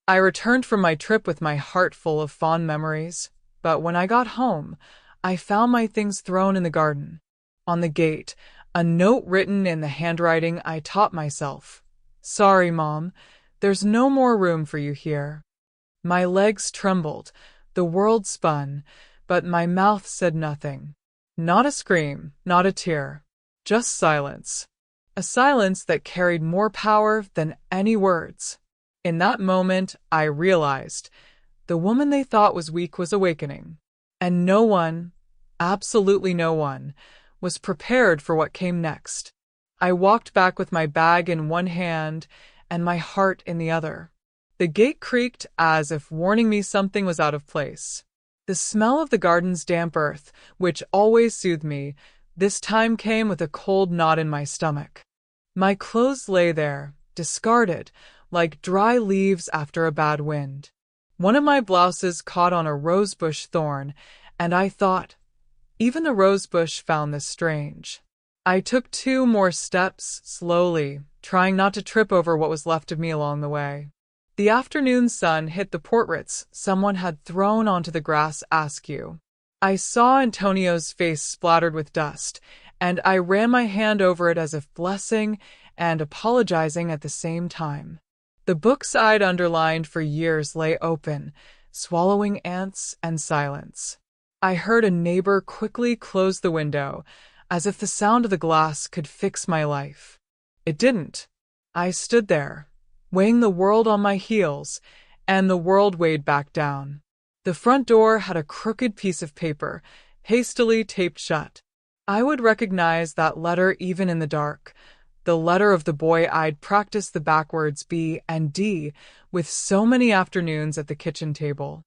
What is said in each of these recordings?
I returned from my trip with my heart full of fond memories, but when I got home, I found my things thrown in the garden. On the gate, a note written in the handwriting I taught myself. "Sorry, Mom, there's no more room for you here." My legs trembled, the world spun, but my mouth said nothing. Not a scream, not a tear, just silence. A silence that carried more power than any words. In that moment, I realized the woman they thought was weak was awakening, and no one, absolutely no one, was prepared for what came next. I walked back with my bag in one hand and my heart in the other. The gate creaked as if warning me something was out of place. The smell of the garden's damp earth, which always soothed me, this time came with a cold knot in my stomach. My clothes lay there, discarded, like dry leaves after a bad wind. One of my blouses caught on a rosebush thorn, and I thought, even the rosebush found this strange. I took 2 more steps, slowly, trying not to trip over what was left of me along the way. The afternoon sun hit the portraits someone had thrown onto the grass askew. I saw Antonio's face splattered with dust, and I ran my hand over it as if blessing and apologizing at the same time. The books I'd underlined for years lay open, swallowing ants and silence. I heard a neighbor quickly close the window, as if the sound of the glass could fix my life. It didn't. I stood there, weighing the world on my heels, and the world weighed back down. The front door had a crooked piece of paper, hastily taped shut. I would recognize that letter even in the dark. The letter of the boy I'd practiced the backwards B and D with so many afternoons at the kitchen table.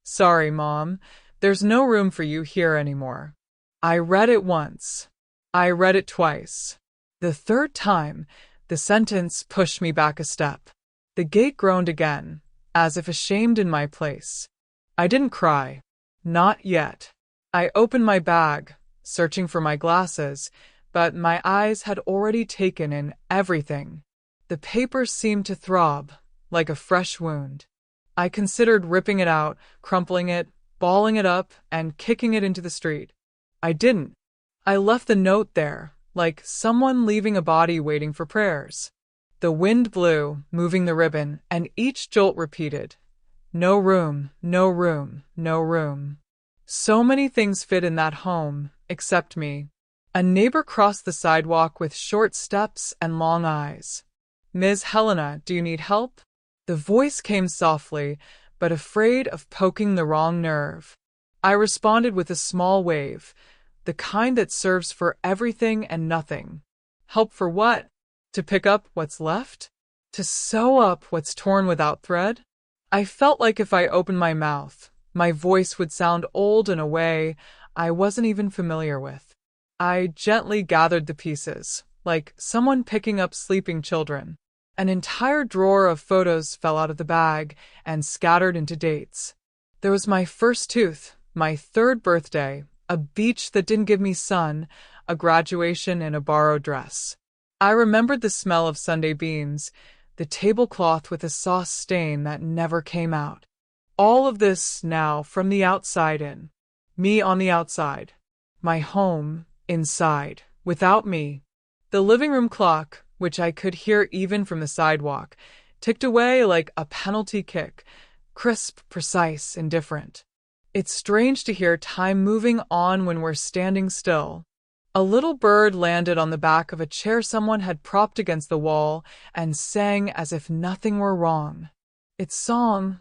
"Sorry, Mom, there's no room for you here anymore." I read it once. I read it twice. The third time, the sentence pushed me back a step. The gate groaned again, as if ashamed in my place. I didn't cry. Not yet. I opened my bag, searching for my glasses, but my eyes had already taken in everything. The paper seemed to throb, like a fresh wound. I considered ripping it out, crumpling it, balling it up, and kicking it into the street. I didn't. I left the note there, like someone leaving a body waiting for prayers. The wind blew, moving the ribbon, and each jolt repeated, "No room, no room, no room." So many things fit in that home, except me. A neighbor crossed the sidewalk with short steps and long eyes. "Ms. Helena, do you need help?" The voice came softly, but afraid of poking the wrong nerve. I responded with a small wave, the kind that serves for everything and nothing. Help for what? To pick up what's left? To sew up what's torn without thread? I felt like if I opened my mouth, my voice would sound old in a way I wasn't even familiar with. I gently gathered the pieces, like someone picking up sleeping children. An entire drawer of photos fell out of the bag and scattered into dates. There was my first tooth, my 3rd birthday, a beach that didn't give me sun, a graduation in a borrowed dress. I remembered the smell of Sunday beans, the tablecloth with a sauce stain that never came out. All of this now from the outside in. Me on the outside. My home inside, without me. The living room clock, which I could hear even from the sidewalk, ticked away like a penalty kick, crisp, precise, indifferent. It's strange to hear time moving on when we're standing still. A little bird landed on the back of a chair someone had propped against the wall and sang as if nothing were wrong. Its song,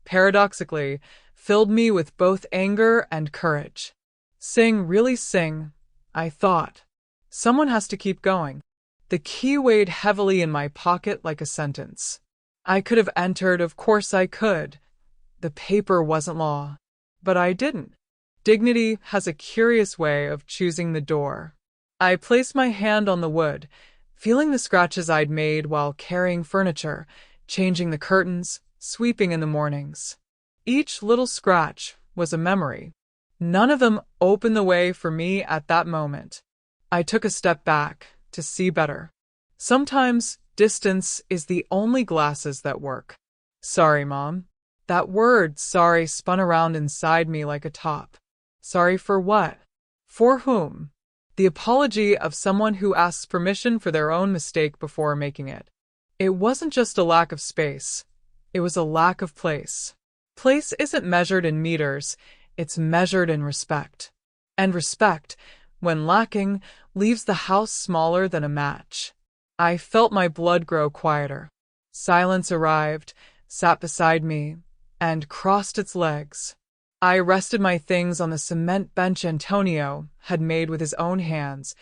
paradoxically, filled me with both anger and courage. Sing, really sing, I thought. Someone has to keep going. The key weighed heavily in my pocket like a sentence. I could have entered, of course I could. The paper wasn't law. But I didn't. Dignity has a curious way of choosing the door. I placed my hand on the wood, feeling the scratches I'd made while carrying furniture, changing the curtains, sweeping in the mornings. Each little scratch was a memory. None of them opened the way for me at that moment. I took a step back to see better. Sometimes distance is the only glasses that work. Sorry, Mom. That word, sorry, spun around inside me like a top. Sorry for what? For whom? The apology of someone who asks permission for their own mistake before making it. It wasn't just a lack of space. It was a lack of place. Place isn't measured in meters, it's measured in respect. And respect, when lacking, leaves the house smaller than a match. I felt my blood grow quieter. Silence arrived, sat beside me, and crossed its legs. I rested my things on the cement bench Antonio had made with his own hands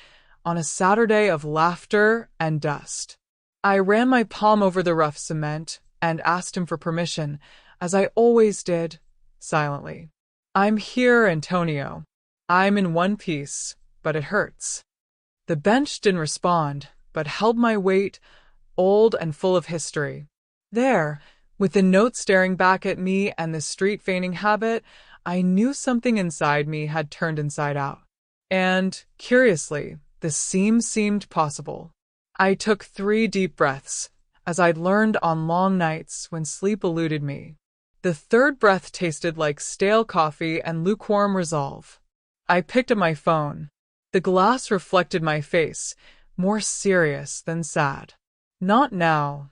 on a Saturday of laughter and dust. I ran my palm over the rough cement and asked him for permission, as I always did, silently. I'm here, Antonio. I'm in one piece, but it hurts. The bench didn't respond, but held my weight, old and full of history. There, with the note staring back at me and the street feigning habit, I knew something inside me had turned inside out. And, curiously, the seam seemed possible. I took 3 deep breaths, as I'd learned on long nights when sleep eluded me. The third breath tasted like stale coffee and lukewarm resolve. I picked up my phone. The glass reflected my face, more serious than sad. Not now,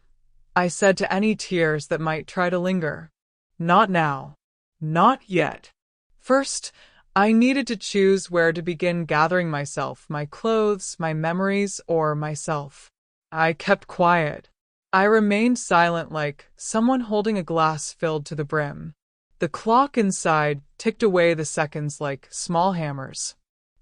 I said to any tears that might try to linger. Not now. Not yet. First, I needed to choose where to begin gathering myself, my clothes, my memories, or myself. I kept quiet. I remained silent like someone holding a glass filled to the brim. The clock inside ticked away the seconds like small hammers.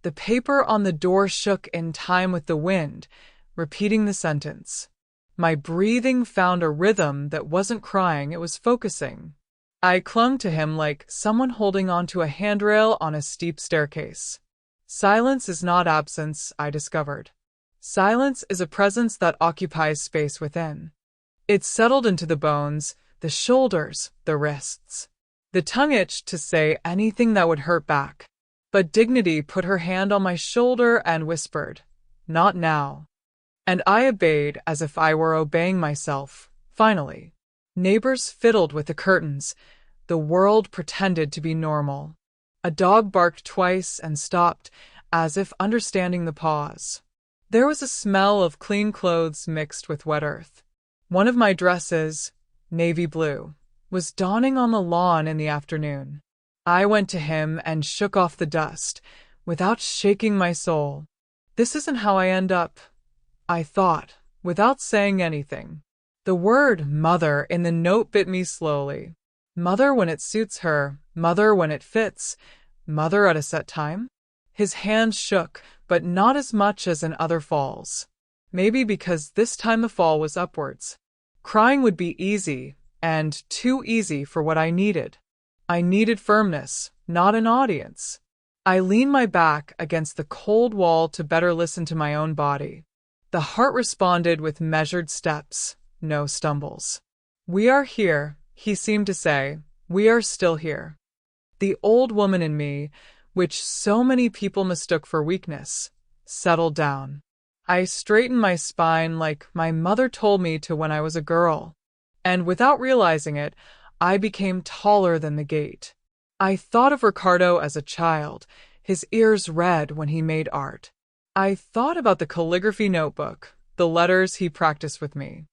The paper on the door shook in time with the wind, repeating the sentence. My breathing found a rhythm that wasn't crying, it was focusing. I clung to him like someone holding onto a handrail on a steep staircase. Silence is not absence, I discovered. Silence is a presence that occupies space within. It settled into the bones, the shoulders, the wrists. The tongue itched to say anything that would hurt back. But dignity put her hand on my shoulder and whispered, "Not now." And I obeyed as if I were obeying myself, finally. Neighbors fiddled with the curtains. The world pretended to be normal. A dog barked twice and stopped, as if understanding the pause. There was a smell of clean clothes mixed with wet earth. One of my dresses, navy blue, was dawning on the lawn in the afternoon. I went to him and shook off the dust, without shaking my soul. This isn't how I end up, I thought, without saying anything. The word mother in the note bit me slowly. Mother when it suits her, mother when it fits, mother at a set time? His hand shook, but not as much as in other falls. Maybe because this time the fall was upwards. Crying would be easy, and too easy for what I needed. I needed firmness, not an audience. I leaned my back against the cold wall to better listen to my own body. The heart responded with measured steps, no stumbles. We are here, he seemed to say. We are still here. The old woman in me, which so many people mistook for weakness, settled down. I straightened my spine like my mother told me to when I was a girl. And without realizing it, I became taller than the gate. I thought of Ricardo as a child, his ears red when he made art. I thought about the calligraphy notebook, the letters he practiced with me.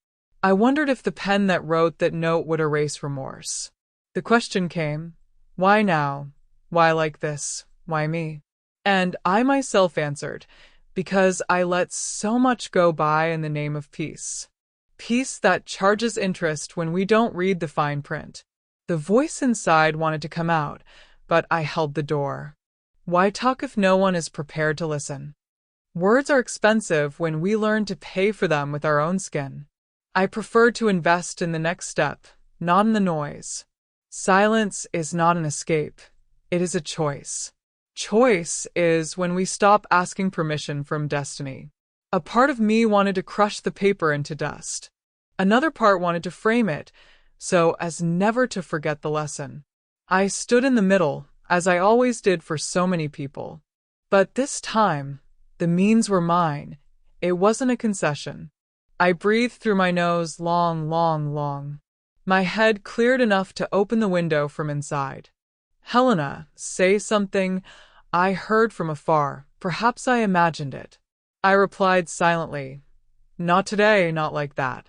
I wondered if the pen that wrote that note would erase remorse. The question came, why now? Why like this? Why me? And I myself answered, because I let so much go by in the name of peace. Peace that charges interest when we don't read the fine print. The voice inside wanted to come out, but I held the door. Why talk if no one is prepared to listen? Words are expensive when we learn to pay for them with our own skin. I prefer to invest in the next step, not in the noise. Silence is not an escape. It is a choice. Choice is when we stop asking permission from destiny. A part of me wanted to crush the paper into dust. Another part wanted to frame it, so as never to forget the lesson. I stood in the middle, as I always did for so many people. But this time, the means were mine. It wasn't a concession. I breathed through my nose long. My head cleared enough to open the window from inside. "Helena, say something," I heard from afar. Perhaps I imagined it. I replied silently, "Not today, not like that."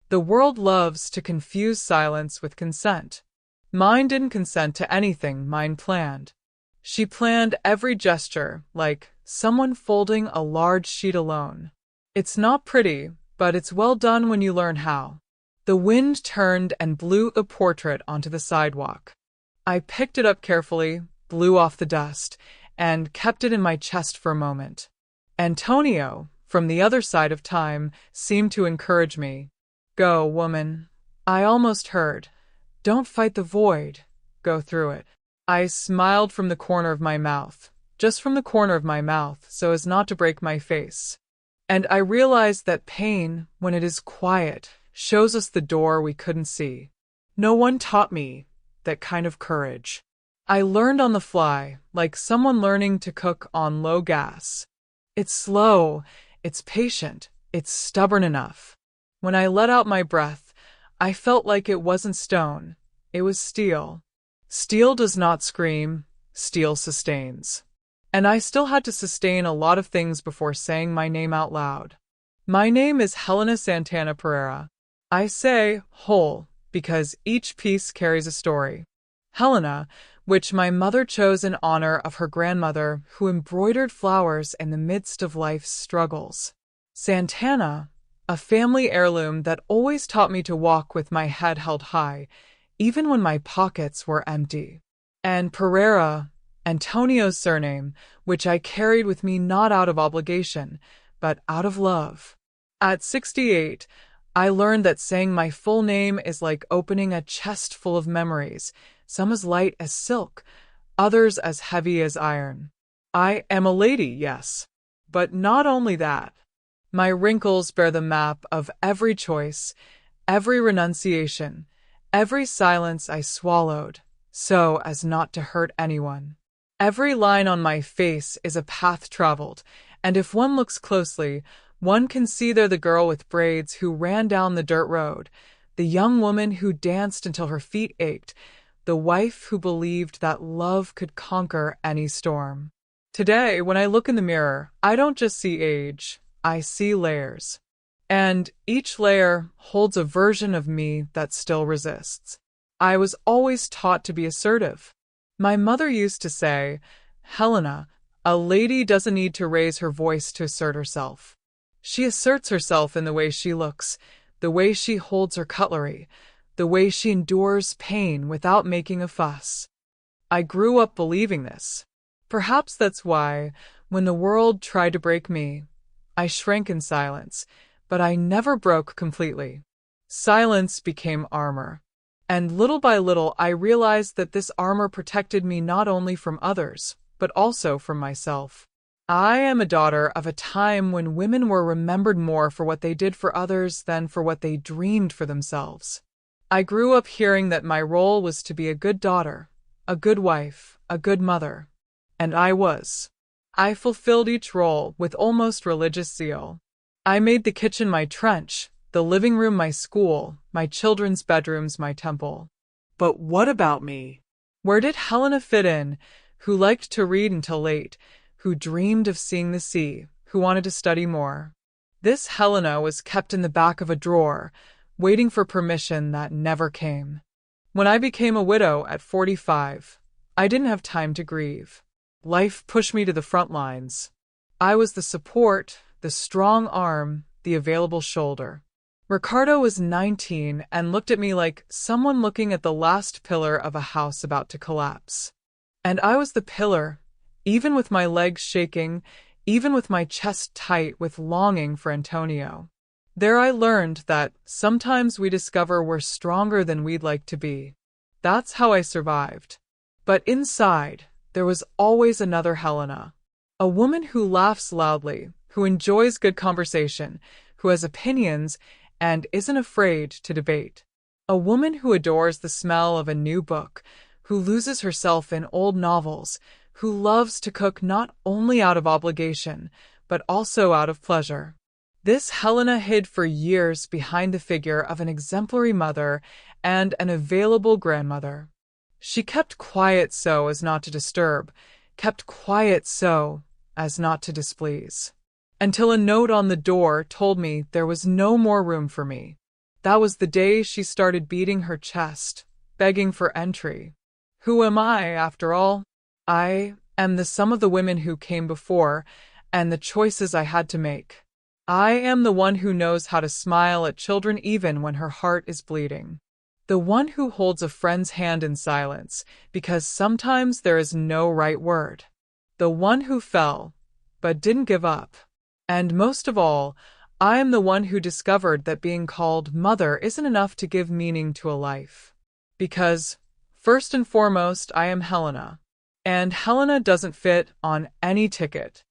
The world loves to confuse silence with consent. Mine didn't consent to anything mine planned. She planned every gesture, like someone folding a large sheet alone. It's not pretty, but it's well done when you learn how. The wind turned and blew the portrait onto the sidewalk. I picked it up carefully, blew off the dust, and kept it in my chest for a moment. Antonio, from the other side of time, seemed to encourage me. "Go, woman." I almost heard. "Don't fight the void. Go through it." I smiled from the corner of my mouth, just from the corner of my mouth, so as not to break my face. And I realized that pain, when it is quiet, shows us the door we couldn't see. No one taught me that kind of courage. I learned on the fly, like someone learning to cook on low gas. It's slow, it's patient, it's stubborn enough. When I let out my breath, I felt like it wasn't stone, it was steel. Steel does not scream, steel sustains. And I still had to sustain a lot of things before saying my name out loud. My name is Helena Santana Pereira. I say whole because each piece carries a story. Helena, which my mother chose in honor of her grandmother who embroidered flowers in the midst of life's struggles. Santana, a family heirloom that always taught me to walk with my head held high, even when my pockets were empty. And Pereira, Antonio's surname, which I carried with me not out of obligation, but out of love. At 68, I learned that saying my full name is like opening a chest full of memories, some as light as silk, others as heavy as iron. I am a lady, yes, but not only that. My wrinkles bear the map of every choice, every renunciation, every silence I swallowed, so as not to hurt anyone. Every line on my face is a path traveled, and if one looks closely, one can see there the girl with braids who ran down the dirt road, the young woman who danced until her feet ached, the wife who believed that love could conquer any storm. Today, when I look in the mirror, I don't just see age, I see layers. And each layer holds a version of me that still resists. I was always taught to be assertive. My mother used to say, "Helena, a lady doesn't need to raise her voice to assert herself. She asserts herself in the way she looks, the way she holds her cutlery, the way she endures pain without making a fuss." I grew up believing this. Perhaps that's why, when the world tried to break me, I shrank in silence, but I never broke completely. Silence became armor. And little by little, I realized that this armor protected me not only from others, but also from myself. I am a daughter of a time when women were remembered more for what they did for others than for what they dreamed for themselves. I grew up hearing that my role was to be a good daughter, a good wife, a good mother. And I was. I fulfilled each role with almost religious zeal. I made the kitchen my trench, the living room my school, my children's bedrooms my temple. But what about me? Where did Helena fit in, who liked to read until late, who dreamed of seeing the sea, who wanted to study more? This Helena was kept in the back of a drawer, waiting for permission that never came. When I became a widow at 45, I didn't have time to grieve. Life pushed me to the front lines. I was the support, the strong arm, the available shoulder. Ricardo was 19 and looked at me like someone looking at the last pillar of a house about to collapse. And I was the pillar, even with my legs shaking, even with my chest tight with longing for Antonio. There I learned that sometimes we discover we're stronger than we'd like to be. That's how I survived. But inside, there was always another Helena. A woman who laughs loudly, who enjoys good conversation, who has opinions, and isn't afraid to debate. A woman who adores the smell of a new book, who loses herself in old novels, who loves to cook not only out of obligation, but also out of pleasure. This Helena hid for years behind the figure of an exemplary mother and an available grandmother. She kept quiet so as not to disturb, kept quiet so as not to displease, until a note on the door told me there was no more room for me. That was the day she started beating her chest, begging for entry. Who am I, after all? I am the sum of the women who came before and the choices I had to make. I am the one who knows how to smile at children even when her heart is bleeding. The one who holds a friend's hand in silence, because sometimes there is no right word. The one who fell, but didn't give up. And most of all, I am the one who discovered that being called mother isn't enough to give meaning to a life. Because, first and foremost, I am Helena. And Helena doesn't fit on any ticket.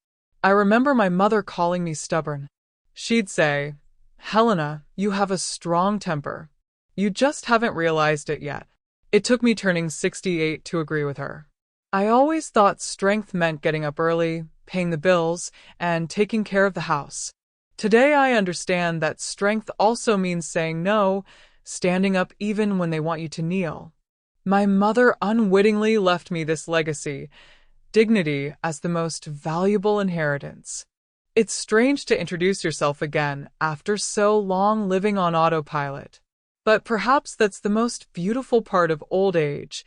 I remember my mother calling me stubborn. She'd say, "Helena, you have a strong temper. You just haven't realized it yet." It took me turning 68 to agree with her. I always thought strength meant getting up early, paying the bills, and taking care of the house. Today I understand that strength also means saying no, standing up even when they want you to kneel. My mother unwittingly left me this legacy, dignity as the most valuable inheritance. It's strange to introduce yourself again after so long living on autopilot. But perhaps that's the most beautiful part of old age,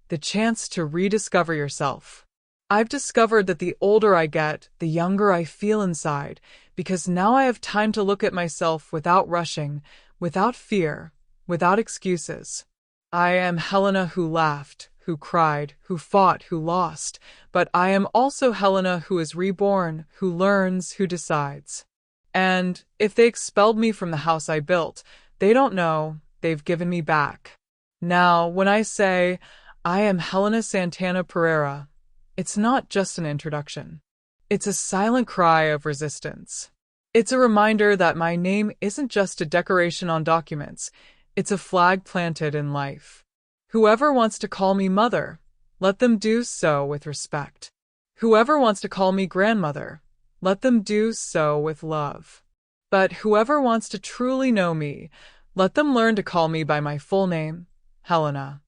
the chance to rediscover yourself. I've discovered that the older I get, the younger I feel inside, because now I have time to look at myself without rushing, without fear, without excuses. I am Helena who laughed, who cried, who fought, who lost, but I am also Helena who is reborn, who learns, who decides. And if they expelled me from the house I built, they don't know, they've given me back. Now, when I say, I am Helena Santana Pereira, it's not just an introduction. It's a silent cry of resistance. It's a reminder that my name isn't just a decoration on documents, it's a flag planted in life. Whoever wants to call me mother, let them do so with respect. Whoever wants to call me grandmother, let them do so with love. But whoever wants to truly know me, let them learn to call me by my full name, Helena.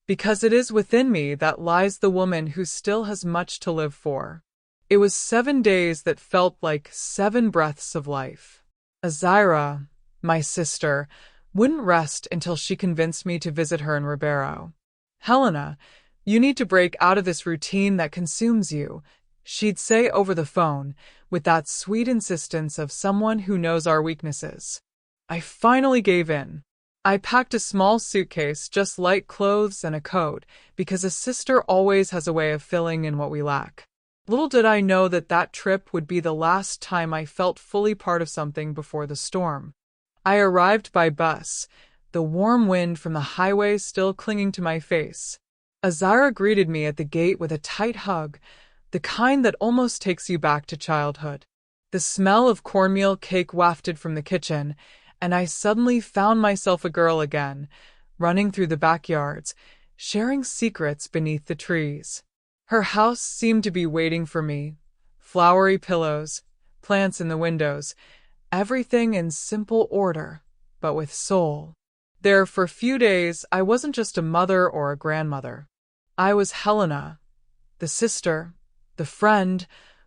Because it is within me that lies the woman who still has much to live for. It was 7 days that felt like 7 breaths of life. Azira, my sister, wouldn't rest until she convinced me to visit her in Ribeiro. Helena, you need to break out of this routine that consumes you, she'd say over the phone, with that sweet insistence of someone who knows our weaknesses. I finally gave in. I packed a small suitcase, just light clothes and a coat, because a sister always has a way of filling in what we lack. Little did I know that that trip would be the last time I felt fully part of something before the storm. I arrived by bus, the warm wind from the highway still clinging to my face. Azira greeted me at the gate with a tight hug, the kind that almost takes you back to childhood. The smell of cornmeal cake wafted from the kitchen, and I suddenly found myself a girl again, running through the backyards, sharing secrets beneath the trees. Her house seemed to be waiting for me. Flowery pillows, plants in the windows, everything in simple order, but with soul. There for a few days, I wasn't just a mother or a grandmother. I was Helena, the sister, the friend,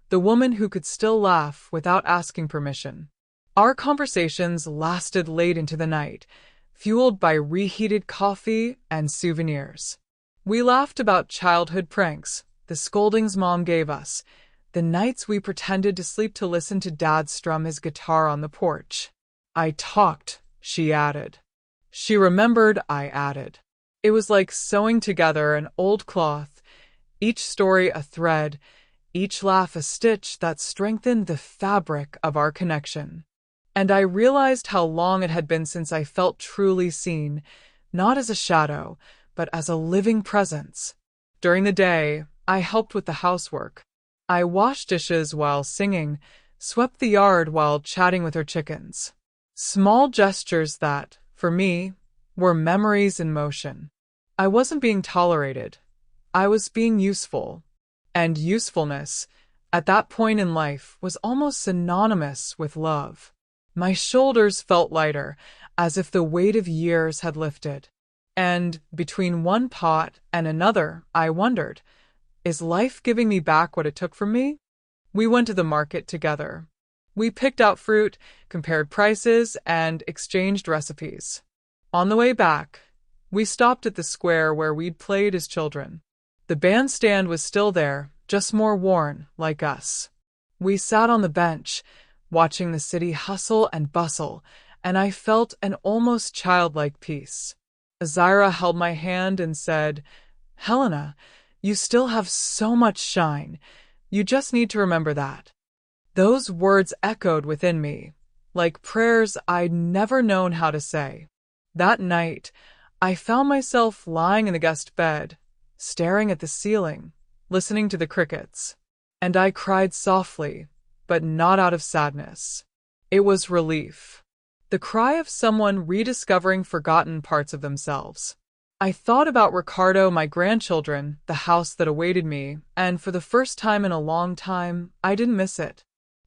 the woman who could still laugh without asking permission. Our conversations lasted late into the night, fueled by reheated coffee and souvenirs. We laughed about childhood pranks, the scoldings Mom gave us, the nights we pretended to sleep to listen to Dad strum his guitar on the porch. I talked, she added. She remembered, I added. It was like sewing together an old cloth, each story a thread, each laugh a stitch that strengthened the fabric of our connection. And I realized how long it had been since I felt truly seen, not as a shadow, but as a living presence. During the day, I helped with the housework. I washed dishes while singing, swept the yard while chatting with her chickens. Small gestures that, for me, were memories in motion. I wasn't being tolerated. I was being useful. And usefulness, at that point in life, was almost synonymous with love. My shoulders felt lighter, as if the weight of years had lifted. And between one pot and another, I wondered, is life giving me back what it took from me? We went to the market together. We picked out fruit, compared prices, and exchanged recipes. On the way back, we stopped at the square where we'd played as children. The bandstand was still there, just more worn, like us. We sat on the bench, watching the city hustle and bustle, and I felt an almost childlike peace. Azira held my hand and said, "Helena, you still have so much shine. You just need to remember that." Those words echoed within me, like prayers I'd never known how to say. That night, I found myself lying in the guest bed, staring at the ceiling, listening to the crickets. And I cried softly, but not out of sadness. It was relief. The cry of someone rediscovering forgotten parts of themselves. I thought about Ricardo, my grandchildren, the house that awaited me, and for the first time in a long time, I didn't miss it.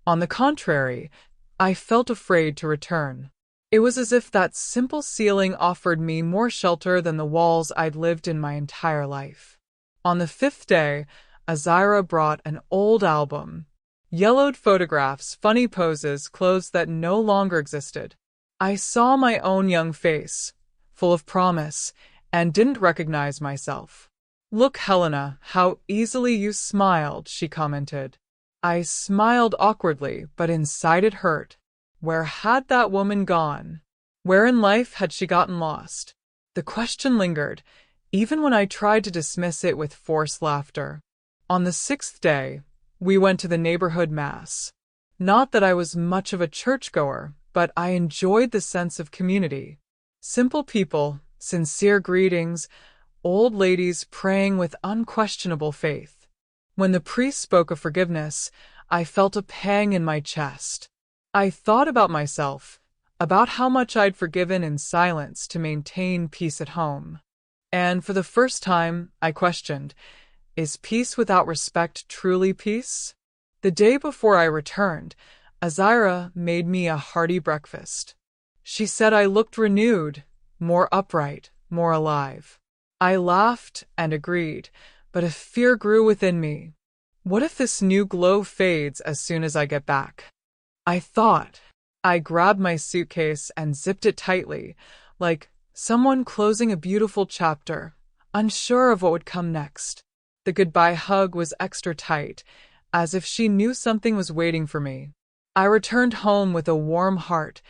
On the contrary, I felt afraid to return. It was as if that simple ceiling offered me more shelter than the walls I'd lived in my entire life. On the fifth day, Azira brought an old album. Yellowed photographs, funny poses, clothes that no longer existed. I saw my own young face, full of promise, and didn't recognize myself. "Look, Helena, how easily you smiled," she commented. I smiled awkwardly, but inside it hurt. Where had that woman gone? Where in life had she gotten lost? The question lingered, even when I tried to dismiss it with forced laughter. On the sixth day, we went to the neighborhood mass. Not that I was much of a churchgoer, but I enjoyed the sense of community. Simple people, sincere greetings, old ladies praying with unquestionable faith. When the priest spoke of forgiveness, I felt a pang in my chest. I thought about myself, about how much I'd forgiven in silence to maintain peace at home. And for the first time, I questioned, is peace without respect truly peace? The day before I returned, Azira made me a hearty breakfast. She said I looked renewed, more upright, more alive. I laughed and agreed, but a fear grew within me. What if this new glow fades as soon as I get back? I thought. I grabbed my suitcase and zipped it tightly, like someone closing a beautiful chapter, unsure of what would come next. The goodbye hug was extra tight, as if she knew something was waiting for me. I returned home with a warm heart,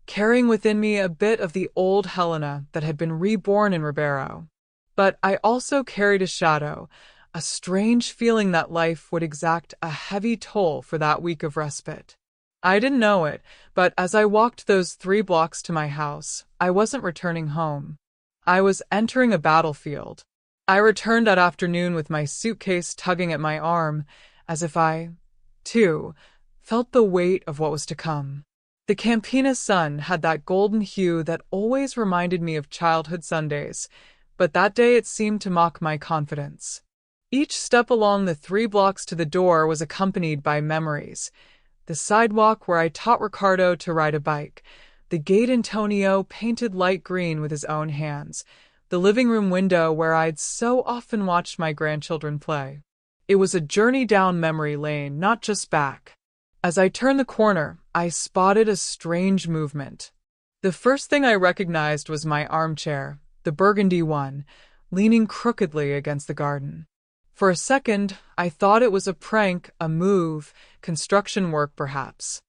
carrying within me a bit of the old Helena that had been reborn in Ribeiro. But I also carried a shadow, a strange feeling that life would exact a heavy toll for that week of respite. I didn't know it, but as I walked those 3 blocks to my house, I wasn't returning home. I was entering a battlefield. I returned that afternoon with my suitcase tugging at my arm, as if I, too, felt the weight of what was to come. The Campina sun had that golden hue that always reminded me of childhood Sundays, but that day it seemed to mock my confidence. Each step along the 3 blocks to the door was accompanied by memories. The sidewalk where I taught Ricardo to ride a bike, the gate Antonio painted light green with his own hands, the living room window where I'd so often watched my grandchildren play. It was a journey down memory lane, not just back. As I turned the corner, I spotted a strange movement. The first thing I recognized was my armchair, the burgundy one, leaning crookedly against the garden. For a second, I thought it was a prank, a move, construction work perhaps.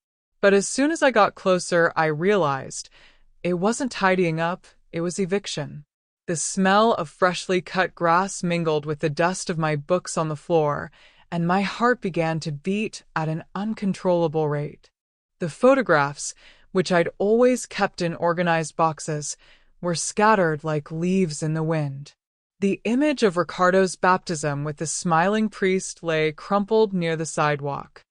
But as soon as I got closer, I realized it wasn't tidying up, it was eviction. The smell of freshly cut grass mingled with the dust of my books on the floor, and my heart began to beat at an uncontrollable rate. The photographs, which I'd always kept in organized boxes, were scattered like leaves in the wind. The image of Ricardo's baptism with the smiling priest lay crumpled near the sidewalk.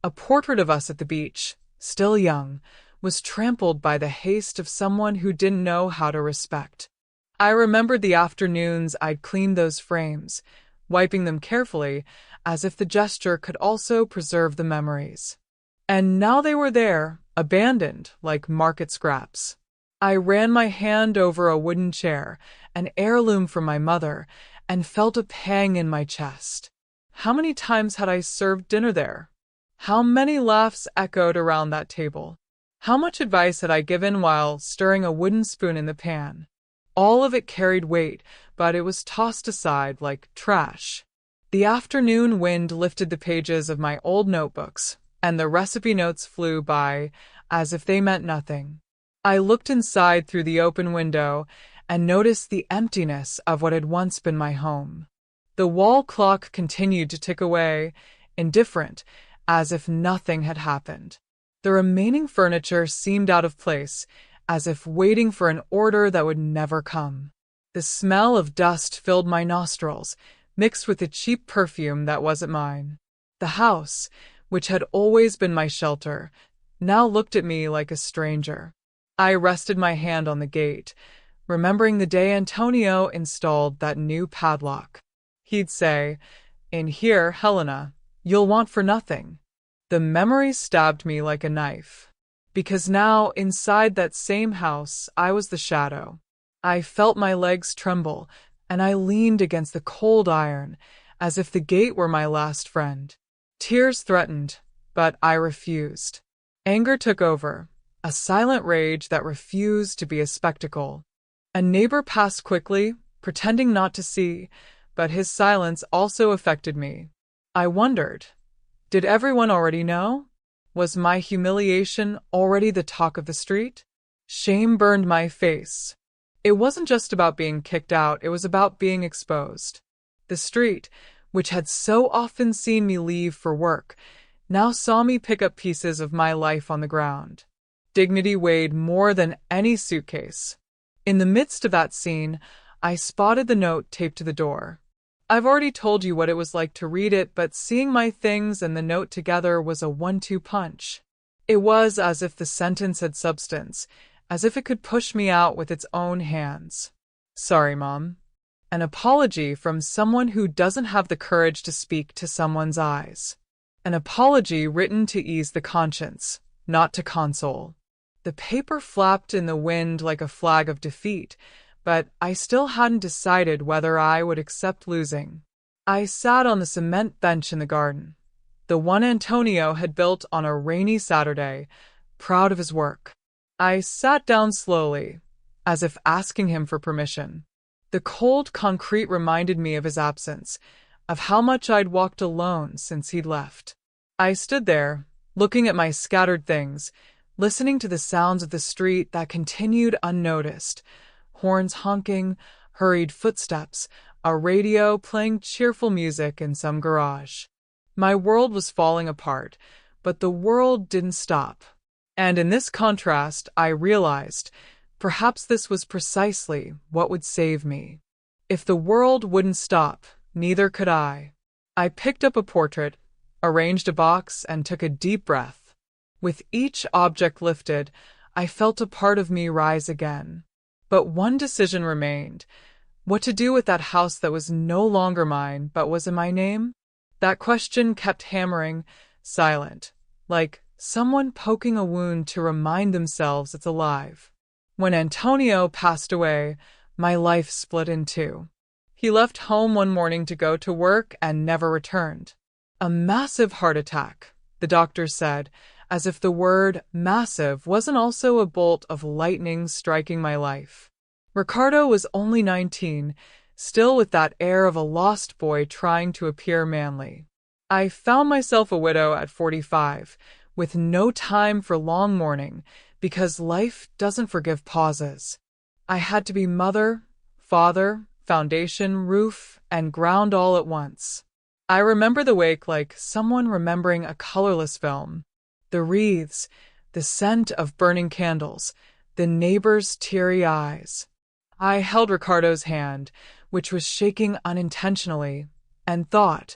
A portrait of us at the beach, still young, was trampled by the haste of someone who didn't know how to respect. I remembered the afternoons I'd cleaned those frames, wiping them carefully, as if the gesture could also preserve the memories. And now they were there, abandoned like market scraps. I ran my hand over a wooden chair, an heirloom from my mother, and felt a pang in my chest. How many times had I served dinner there? How many laughs echoed around that table? How much advice had I given while stirring a wooden spoon in the pan? All of it carried weight, but it was tossed aside like trash. The afternoon wind lifted the pages of my old notebooks, and the recipe notes flew by as if they meant nothing. I looked inside through the open window and noticed the emptiness of what had once been my home. The wall clock continued to tick away, indifferent, as if nothing had happened. The remaining furniture seemed out of place, as if waiting for an order that would never come. The smell of dust filled my nostrils, mixed with the cheap perfume that wasn't mine. The house, which had always been my shelter, now looked at me like a stranger. I rested my hand on the gate, remembering the day Antonio installed that new padlock. He'd say, "In here, Helena, you'll want for nothing." The memory stabbed me like a knife, because now, inside that same house, I was the shadow. I felt my legs tremble, and I leaned against the cold iron, as if the gate were my last friend. Tears threatened, but I refused. Anger took over, a silent rage that refused to be a spectacle. A neighbor passed quickly, pretending not to see, but his silence also affected me. I wondered, did everyone already know? Was my humiliation already the talk of the street? Shame burned my face. It wasn't just about being kicked out, it was about being exposed. The street, which had so often seen me leave for work, now saw me pick up pieces of my life on the ground. Dignity weighed more than any suitcase. In the midst of that scene, I spotted the note taped to the door. I've already told you what it was like to read it, but seeing my things and the note together was a 1-2 punch. It was as if the sentence had substance, as if it could push me out with its own hands. Sorry, Mom. An apology from someone who doesn't have the courage to speak to someone's eyes. An apology written to ease the conscience, not to console. The paper flapped in the wind like a flag of defeat, but I still hadn't decided whether I would accept losing. I sat on the cement bench in the garden, the one Antonio had built on a rainy Saturday, proud of his work. I sat down slowly, as if asking him for permission. The cold concrete reminded me of his absence, of how much I'd walked alone since he'd left. I stood there, looking at my scattered things, listening to the sounds of the street that continued unnoticed, horns honking, hurried footsteps, a radio playing cheerful music in some garage. My world was falling apart, but the world didn't stop. And in this contrast, I realized, perhaps this was precisely what would save me. If the world wouldn't stop, neither could I. I picked up a portrait, arranged a box, and took a deep breath. With each object lifted, I felt a part of me rise again. But one decision remained: what to do with that house that was no longer mine but was in my name? That question kept hammering, silent, like someone poking a wound to remind themselves it's alive. When Antonio passed away, my life split in two. He left home one morning to go to work and never returned. A massive heart attack, the doctor said, as if the word massive wasn't also a bolt of lightning striking my life. Ricardo was only 19, still with that air of a lost boy trying to appear manly. I found myself a widow at 45, with no time for long mourning, because life doesn't forgive pauses. I had to be mother, father, foundation, roof, and ground all at once. I remember the wake like someone remembering a colorless film. The wreaths, the scent of burning candles, the neighbors' teary eyes. I held Ricardo's hand, which was shaking unintentionally, and thought,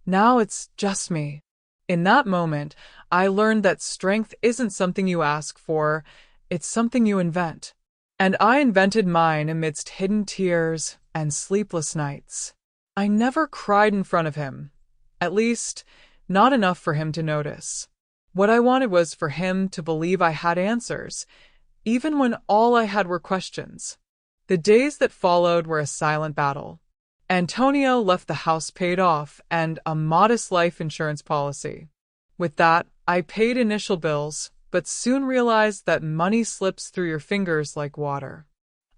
now it's just me. In that moment, I learned that strength isn't something you ask for, it's something you invent. And I invented mine amidst hidden tears and sleepless nights. I never cried in front of him, at least, not enough for him to notice. What I wanted was for him to believe I had answers, even when all I had were questions. The days that followed were a silent battle. Antonio left the house paid off and a modest life insurance policy. With that, I paid initial bills, but soon realized that money slips through your fingers like water.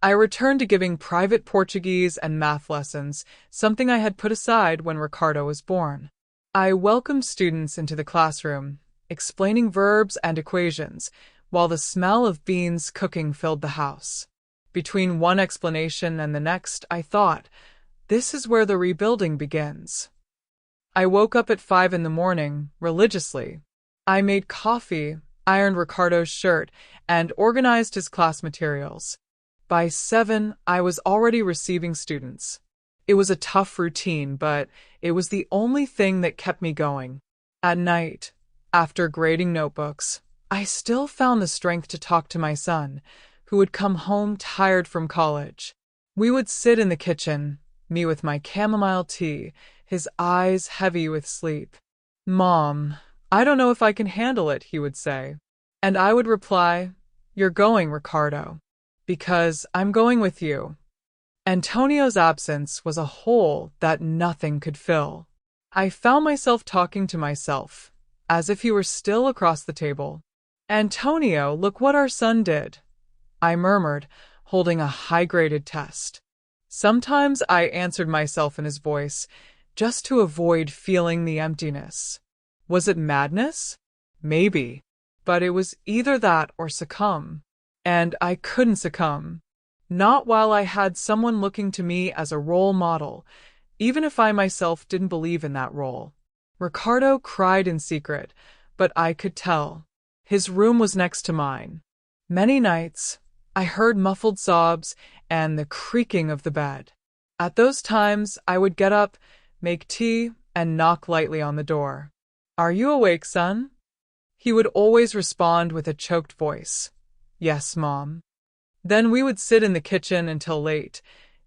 I returned to giving private Portuguese and math lessons, something I had put aside when Ricardo was born. I welcomed students into the classroom, explaining verbs and equations, while the smell of beans cooking filled the house. Between one explanation and the next, I thought, this is where the rebuilding begins. I woke up at 5 in the morning, religiously. I made coffee, ironed Ricardo's shirt, and organized his class materials. By 7, I was already receiving students. It was a tough routine, but it was the only thing that kept me going. At night, after grading notebooks, I still found the strength to talk to my son, who would come home tired from college. We would sit in the kitchen, me with my chamomile tea, his eyes heavy with sleep. "Mom, I don't know if I can handle it," he would say. And I would reply, "You're going, Ricardo, because I'm going with you." Antonio's absence was a hole that nothing could fill. I found myself talking to myself, as if he were still across the table. "Antonio, look what our son did," I murmured, holding a high-graded test. Sometimes I answered myself in his voice, just to avoid feeling the emptiness. Was it madness? Maybe. But it was either that or succumb. And I couldn't succumb. Not while I had someone looking to me as a role model, even if I myself didn't believe in that role. Ricardo cried in secret, but I could tell. His room was next to mine. Many nights, I heard muffled sobs and the creaking of the bed. At those times, I would get up, make tea, and knock lightly on the door. "Are you awake, son?" He would always respond with a choked voice, "Yes, Mom." Then we would sit in the kitchen until late,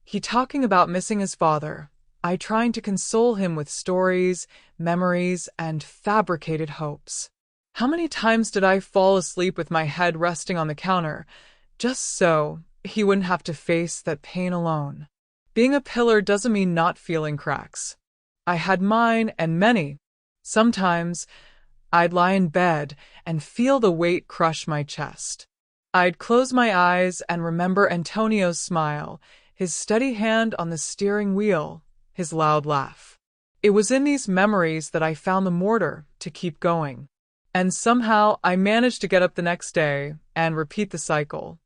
he talking about missing his father, I trying to console him with stories, memories, and fabricated hopes. How many times did I fall asleep with my head resting on the counter, just so he wouldn't have to face that pain alone. Being a pillar doesn't mean not feeling cracks. I had mine and many. Sometimes I'd lie in bed and feel the weight crush my chest. I'd close my eyes and remember Antonio's smile, his steady hand on the steering wheel, his loud laugh. It was in these memories that I found the mortar to keep going. And somehow I managed to get up the next day and repeat the cycle.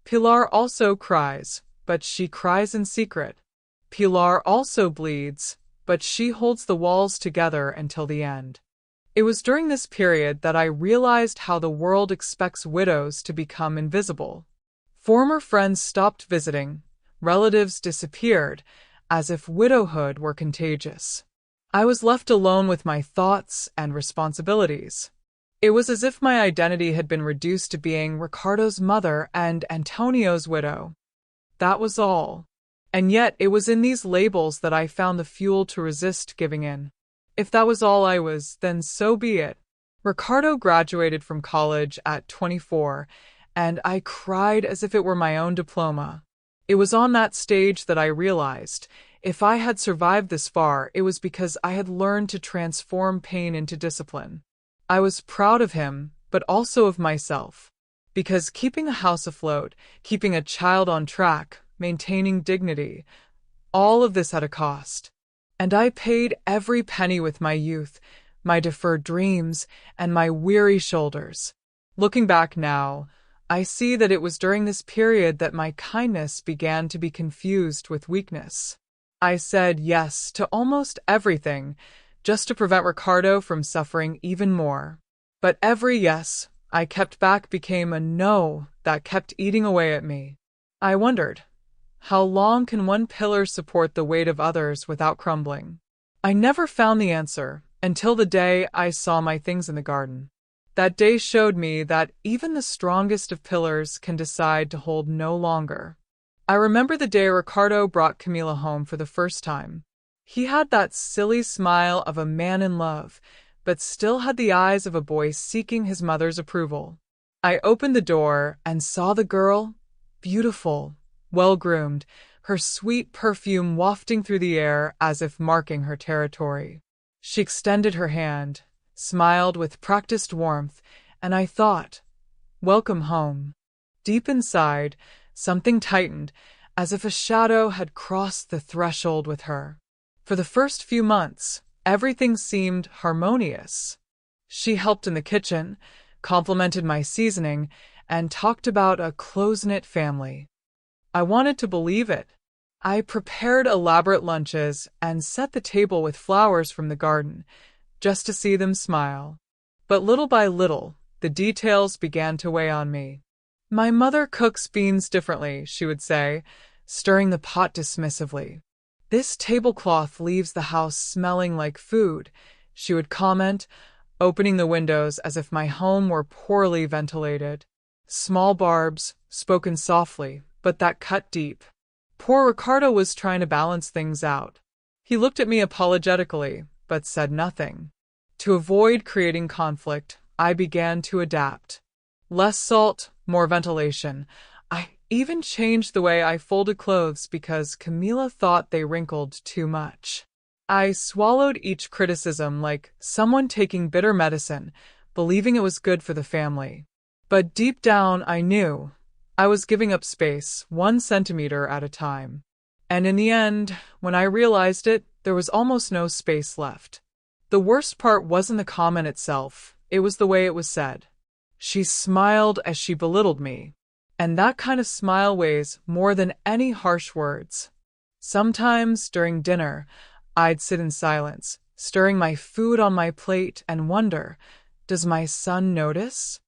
Pilar also cries, but she cries in secret. Pilar also bleeds, but she holds the walls together until the end. It was during this period that I realized how the world expects widows to become invisible. Former friends stopped visiting, relatives disappeared, as if widowhood were contagious. I was left alone with my thoughts and responsibilities. It was as if my identity had been reduced to being Ricardo's mother and Antonio's widow. That was all. And yet it was in these labels that I found the fuel to resist giving in. If that was all I was, then so be it. Ricardo graduated from college at 24, and I cried as if it were my own diploma. It was on that stage that I realized, if I had survived this far, it was because I had learned to transform pain into discipline. I was proud of him, but also of myself. Because keeping a house afloat, keeping a child on track, maintaining dignity, all of this had a cost. And I paid every penny with my youth, my deferred dreams, and my weary shoulders. Looking back now, I see that it was during this period that my kindness began to be confused with weakness. I said yes to almost everything, just to prevent Ricardo from suffering even more. But every yes I kept back became a no that kept eating away at me. I wondered, how long can one pillar support the weight of others without crumbling? I never found the answer until the day I saw my things in the garden. That day showed me that even the strongest of pillars can decide to hold no longer. I remember the day Ricardo brought Camila home for the first time. He had that silly smile of a man in love, but still had the eyes of a boy seeking his mother's approval. I opened the door and saw the girl, beautiful, well-groomed, her sweet perfume wafting through the air as if marking her territory. She extended her hand, smiled with practiced warmth, and I thought, welcome home. Deep inside, something tightened, as if a shadow had crossed the threshold with her. For the first few months, everything seemed harmonious. She helped in the kitchen, complimented my seasoning, and talked about a close-knit family. I wanted to believe it. I prepared elaborate lunches and set the table with flowers from the garden, just to see them smile. But little by little, the details began to weigh on me. My mother cooks beans differently, she would say, stirring the pot dismissively. This tablecloth leaves the house smelling like food, she would comment, opening the windows as if my home were poorly ventilated. Small barbs, spoken softly, but that cut deep. Poor Ricardo was trying to balance things out. He looked at me apologetically, but said nothing. To avoid creating conflict, I began to adapt. Less salt, more ventilation. I even changed the way I folded clothes because Camila thought they wrinkled too much. I swallowed each criticism like someone taking bitter medicine, believing it was good for the family. But deep down, I knew I was giving up space 1 centimeter at a time. And in the end, when I realized it, there was almost no space left. The worst part wasn't the comment itself, it was the way it was said. She smiled as she belittled me. And that kind of smile weighs more than any harsh words. Sometimes, during dinner, I'd sit in silence, stirring my food on my plate and wonder, does my son notice?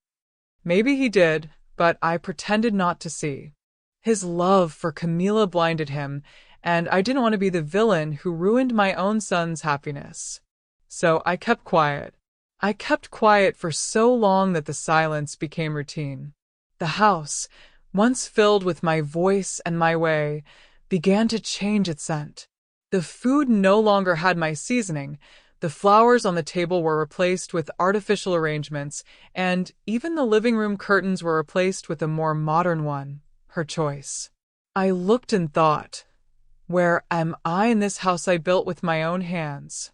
Maybe he did, but I pretended not to see. His love for Camila blinded him, and I didn't want to be the villain who ruined my own son's happiness. So I kept quiet. I kept quiet for so long that the silence became routine. The house, once filled with my voice and my way, began to change its scent. The food no longer had my seasoning, the flowers on the table were replaced with artificial arrangements, and even the living room curtains were replaced with a more modern one, her choice. I looked and thought, where am I in this house I built with my own hands?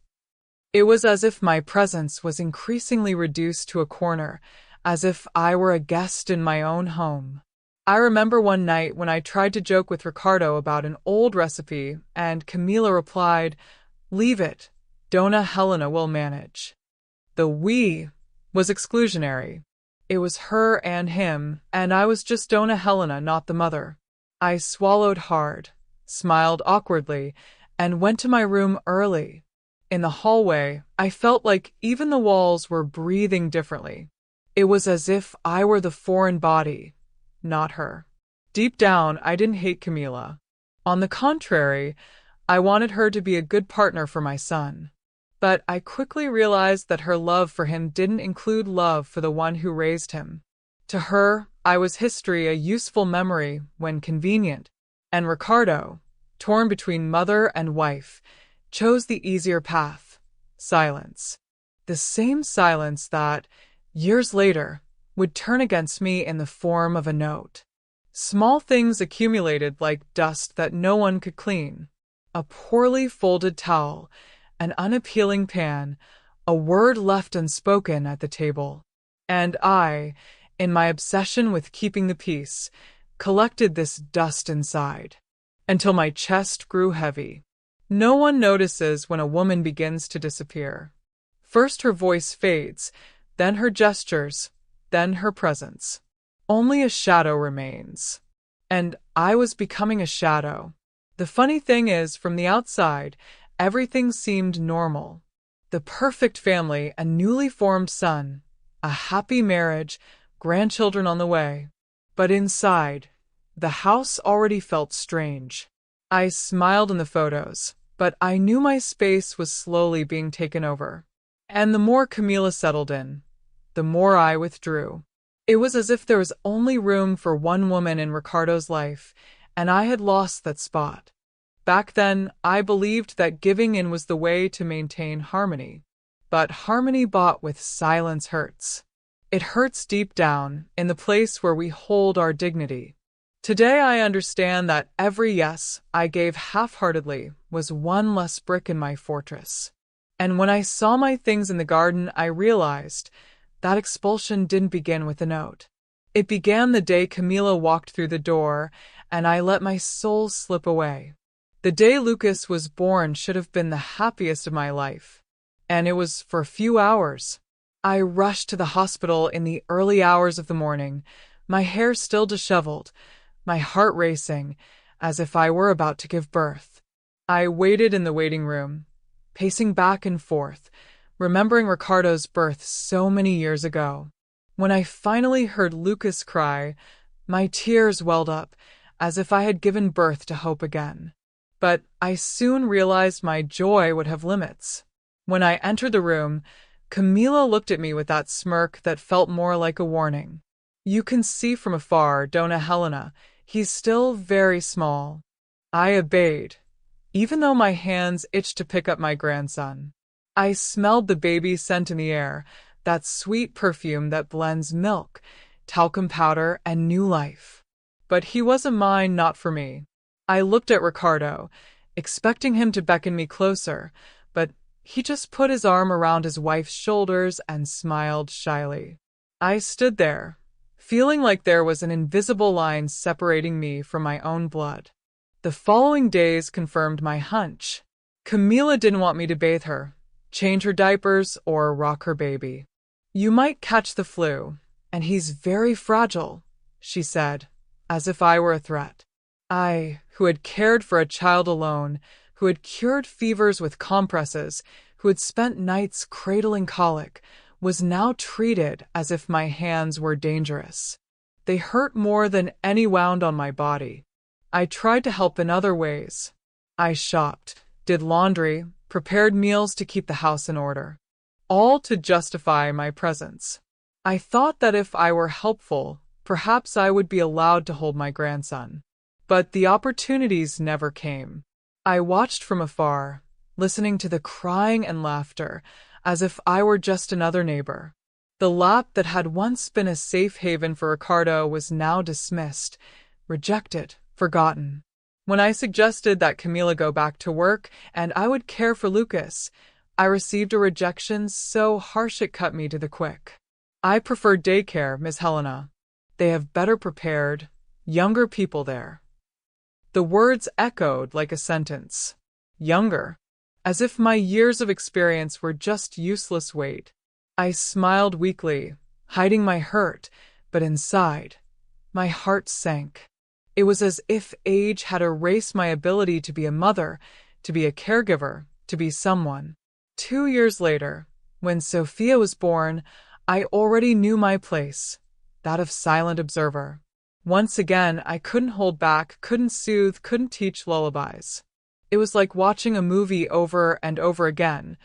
It was as if my presence was increasingly reduced to a corner, as if I were a guest in my own home. I remember one night when I tried to joke with Ricardo about an old recipe, and Camila replied, "Leave it. Dona Helena will manage." The "we" was exclusionary. It was her and him, and I was just Dona Helena, not the mother. I swallowed hard, smiled awkwardly, and went to my room early. In the hallway, I felt like even the walls were breathing differently. It was as if I were the foreign body, not her. Deep down, I didn't hate Camila. On the contrary, I wanted her to be a good partner for my son. But I quickly realized that her love for him didn't include love for the one who raised him. To her, I was history, a useful memory when convenient. And Ricardo, torn between mother and wife, chose the easier path, silence. The same silence that, years later, would turn against me in the form of a note. Small things accumulated like dust that no one could clean. A poorly folded towel, an unappealing pan, a word left unspoken at the table. And I, in my obsession with keeping the peace, collected this dust inside, until my chest grew heavy. No one notices when a woman begins to disappear. First her voice fades, then her gestures, then her presence. Only a shadow remains. And I was becoming a shadow. The funny thing is, from the outside, everything seemed normal. The perfect family, a newly formed son, a happy marriage, grandchildren on the way. But inside, the house already felt strange. I smiled in the photos, but I knew my space was slowly being taken over. And the more Camila settled in, the more I withdrew. It was as if there was only room for one woman in Ricardo's life, and I had lost that spot. Back then, I believed that giving in was the way to maintain harmony. But harmony bought with silence hurts. It hurts deep down, in the place where we hold our dignity. Today I understand that every yes I gave half-heartedly was one less brick in my fortress. And when I saw my things in the garden, I realized that expulsion didn't begin with a note. It began the day Camila walked through the door, and I let my soul slip away. The day Lucas was born should have been the happiest of my life. And it was for a few hours. I rushed to the hospital in the early hours of the morning, my hair still disheveled, my heart racing, as if I were about to give birth. I waited in the waiting room, pacing back and forth, remembering Ricardo's birth so many years ago. When I finally heard Lucas cry, my tears welled up, as if I had given birth to hope again. But I soon realized my joy would have limits. When I entered the room, Camila looked at me with that smirk that felt more like a warning. "You can see from afar, Dona Helena. He's still very small." I obeyed, even though my hands itched to pick up my grandson. I smelled the baby scent in the air, that sweet perfume that blends milk, talcum powder, and new life. But he wasn't mine, not for me. I looked at Ricardo, expecting him to beckon me closer, but he just put his arm around his wife's shoulders and smiled shyly. I stood there, feeling like there was an invisible line separating me from my own blood. The following days confirmed my hunch. Camila didn't want me to bathe her, change her diapers, or rock her baby. "You might catch the flu, and he's very fragile," she said, as if I were a threat. I, who had cared for a child alone, who had cured fevers with compresses, who had spent nights cradling colic, was now treated as if my hands were dangerous. They hurt more than any wound on my body. I tried to help in other ways. I shopped, did laundry, prepared meals to keep the house in order, all to justify my presence. I thought that if I were helpful, perhaps I would be allowed to hold my grandson. But the opportunities never came. I watched from afar, listening to the crying and laughter, as if I were just another neighbor. The lap that had once been a safe haven for Ricardo was now dismissed, rejected, forgotten. When I suggested that Camila go back to work and I would care for Lucas, I received a rejection so harsh it cut me to the quick. "I prefer daycare, Miss Helena. They have better prepared, younger people there." The words echoed like a sentence. Younger, as if my years of experience were just useless weight. I smiled weakly, hiding my hurt, but inside, my heart sank. It was as if age had erased my ability to be a mother, to be a caregiver, to be someone. 2 years later, when Sophia was born, I already knew my place, that of silent observer. Once again, I couldn't hold back, couldn't soothe, couldn't teach lullabies. It was like watching a movie over and over again,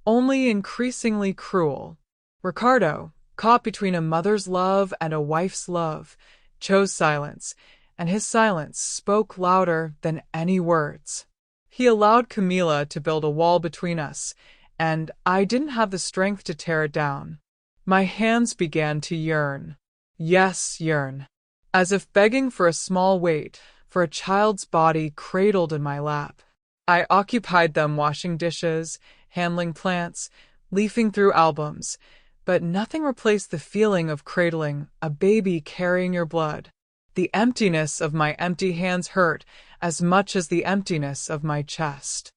only increasingly cruel. Ricardo, caught between a mother's love and a wife's love, chose silence, and his silence spoke louder than any words. He allowed Camila to build a wall between us, and I didn't have the strength to tear it down. My hands began to yearn. Yes, yearn. As if begging for a small weight, for a child's body cradled in my lap. I occupied them washing dishes, handling plants, leafing through albums, but nothing replaced the feeling of cradling a baby carrying your blood. The emptiness of my empty hands hurt as much as the emptiness of my chest.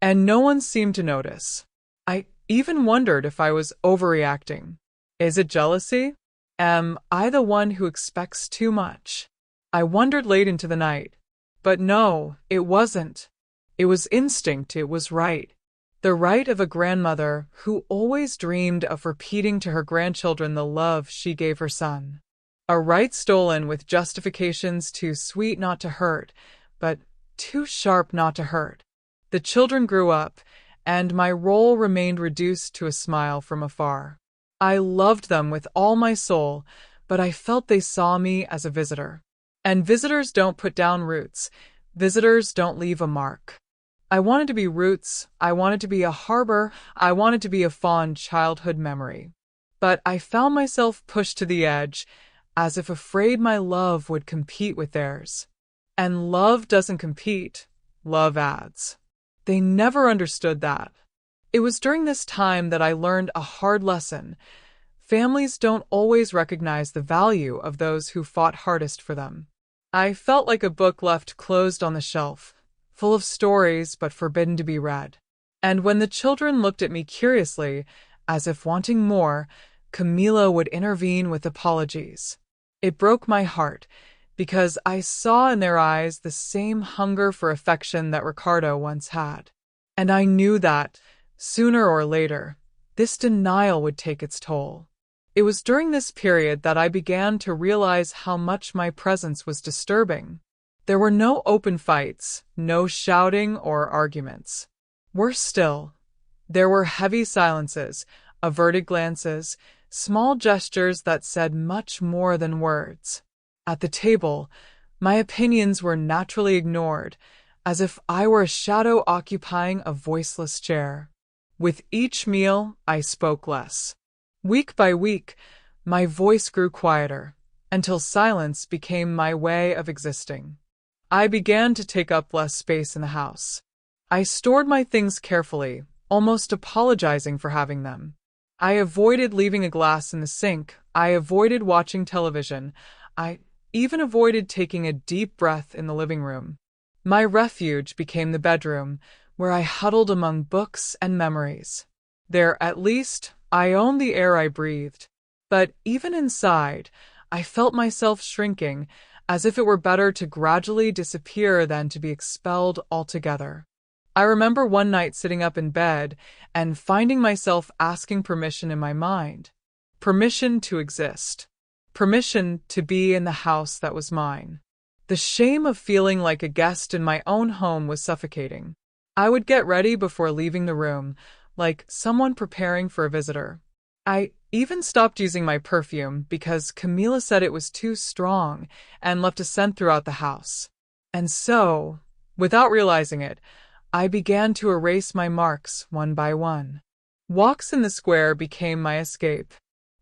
And no one seemed to notice. I even wondered if I was overreacting. Is it jealousy? Am I the one who expects too much? I wondered late into the night. But no, it wasn't. It was instinct, it was right. The right of a grandmother who always dreamed of repeating to her grandchildren the love she gave her son. A right stolen with justifications too sweet not to hurt, but too sharp not to hurt. The children grew up, and my role remained reduced to a smile from afar. I loved them with all my soul, but I felt they saw me as a visitor. And visitors don't put down roots. Visitors don't leave a mark. I wanted to be roots, I wanted to be a harbor, I wanted to be a fond childhood memory. but I found myself pushed to the edge, as if afraid my love would compete with theirs. And love doesn't compete, love adds. They never understood that. It was during this time that I learned a hard lesson. Families don't always recognize the value of those who fought hardest for them. I felt like a book left closed on the shelf, full of stories but forbidden to be read. And when the children looked at me curiously, as if wanting more, Camila would intervene with apologies. It broke my heart, because I saw in their eyes the same hunger for affection that Ricardo once had. And I knew that, sooner or later, this denial would take its toll. It was during this period that I began to realize how much my presence was disturbing. There were no open fights, no shouting or arguments. Worse still, there were heavy silences, averted glances, small gestures that said much more than words. At the table, my opinions were naturally ignored, as if I were a shadow occupying a voiceless chair. With each meal, I spoke less. Week by week, my voice grew quieter, until silence became my way of existing. I began to take up less space in the house. I stored my things carefully, almost apologizing for having them. I avoided leaving a glass in the sink. I avoided watching television. I even avoided taking a deep breath in the living room. My refuge became the bedroom, where I huddled among books and memories. There, at least, I owned the air I breathed. But even inside, I felt myself shrinking, as if it were better to gradually disappear than to be expelled altogether. I remember one night sitting up in bed and finding myself asking permission in my mind. Permission to exist. Permission to be in the house that was mine. The shame of feeling like a guest in my own home was suffocating. I would get ready before leaving the room, like someone preparing for a visitor. I even stopped using my perfume because Camila said it was too strong and left a scent throughout the house. And so, without realizing it, I began to erase my marks one by one. Walks in the square became my escape.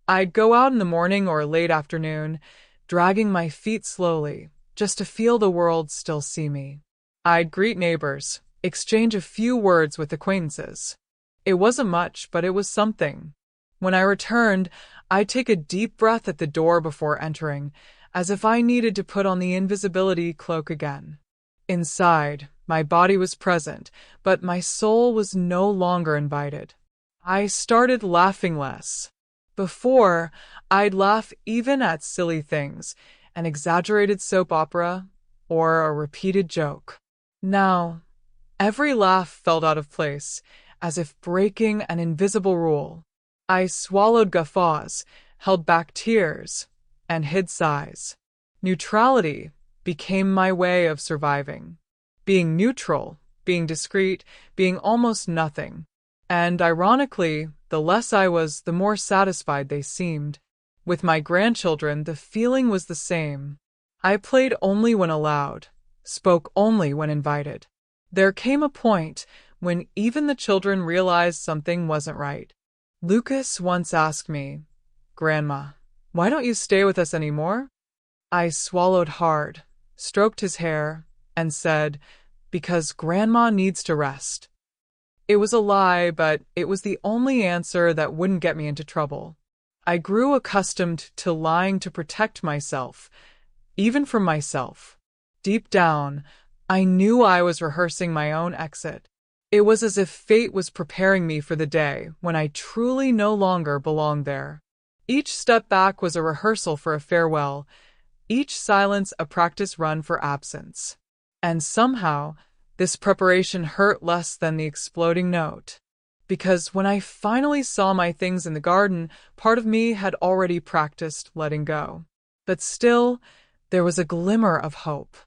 I'd go out in the morning or late afternoon, dragging my feet slowly, just to feel the world still see me. I'd greet neighbors, exchange a few words with acquaintances. It wasn't much, but it was something. When I returned, I'd take a deep breath at the door before entering, as if I needed to put on the invisibility cloak again. Inside, my body was present, but my soul was no longer invited. I started laughing less. Before, I'd laugh even at silly things, an exaggerated soap opera, or a repeated joke. Now, every laugh felt out of place, as if breaking an invisible rule. I swallowed guffaws, held back tears, and hid sighs. Neutrality became my way of surviving. Being neutral, being discreet, being almost nothing. And ironically, the less I was, the more satisfied they seemed. With my grandchildren, the feeling was the same. I played only when allowed, spoke only when invited. There came a point when even the children realized something wasn't right. Lucas once asked me, "Grandma, why don't you stay with us anymore?" I swallowed hard, stroked his hair, and said, "Because Grandma needs to rest." It was a lie, but it was the only answer that wouldn't get me into trouble. I grew accustomed to lying to protect myself, even from myself. Deep down, I knew I was rehearsing my own exit. It was as if fate was preparing me for the day when I truly no longer belonged there. Each step back was a rehearsal for a farewell, each silence a practice run for absence. And somehow, this preparation hurt less than the exploding note. Because when I finally saw my things in the garden, part of me had already practiced letting go. But still, there was a glimmer of hope.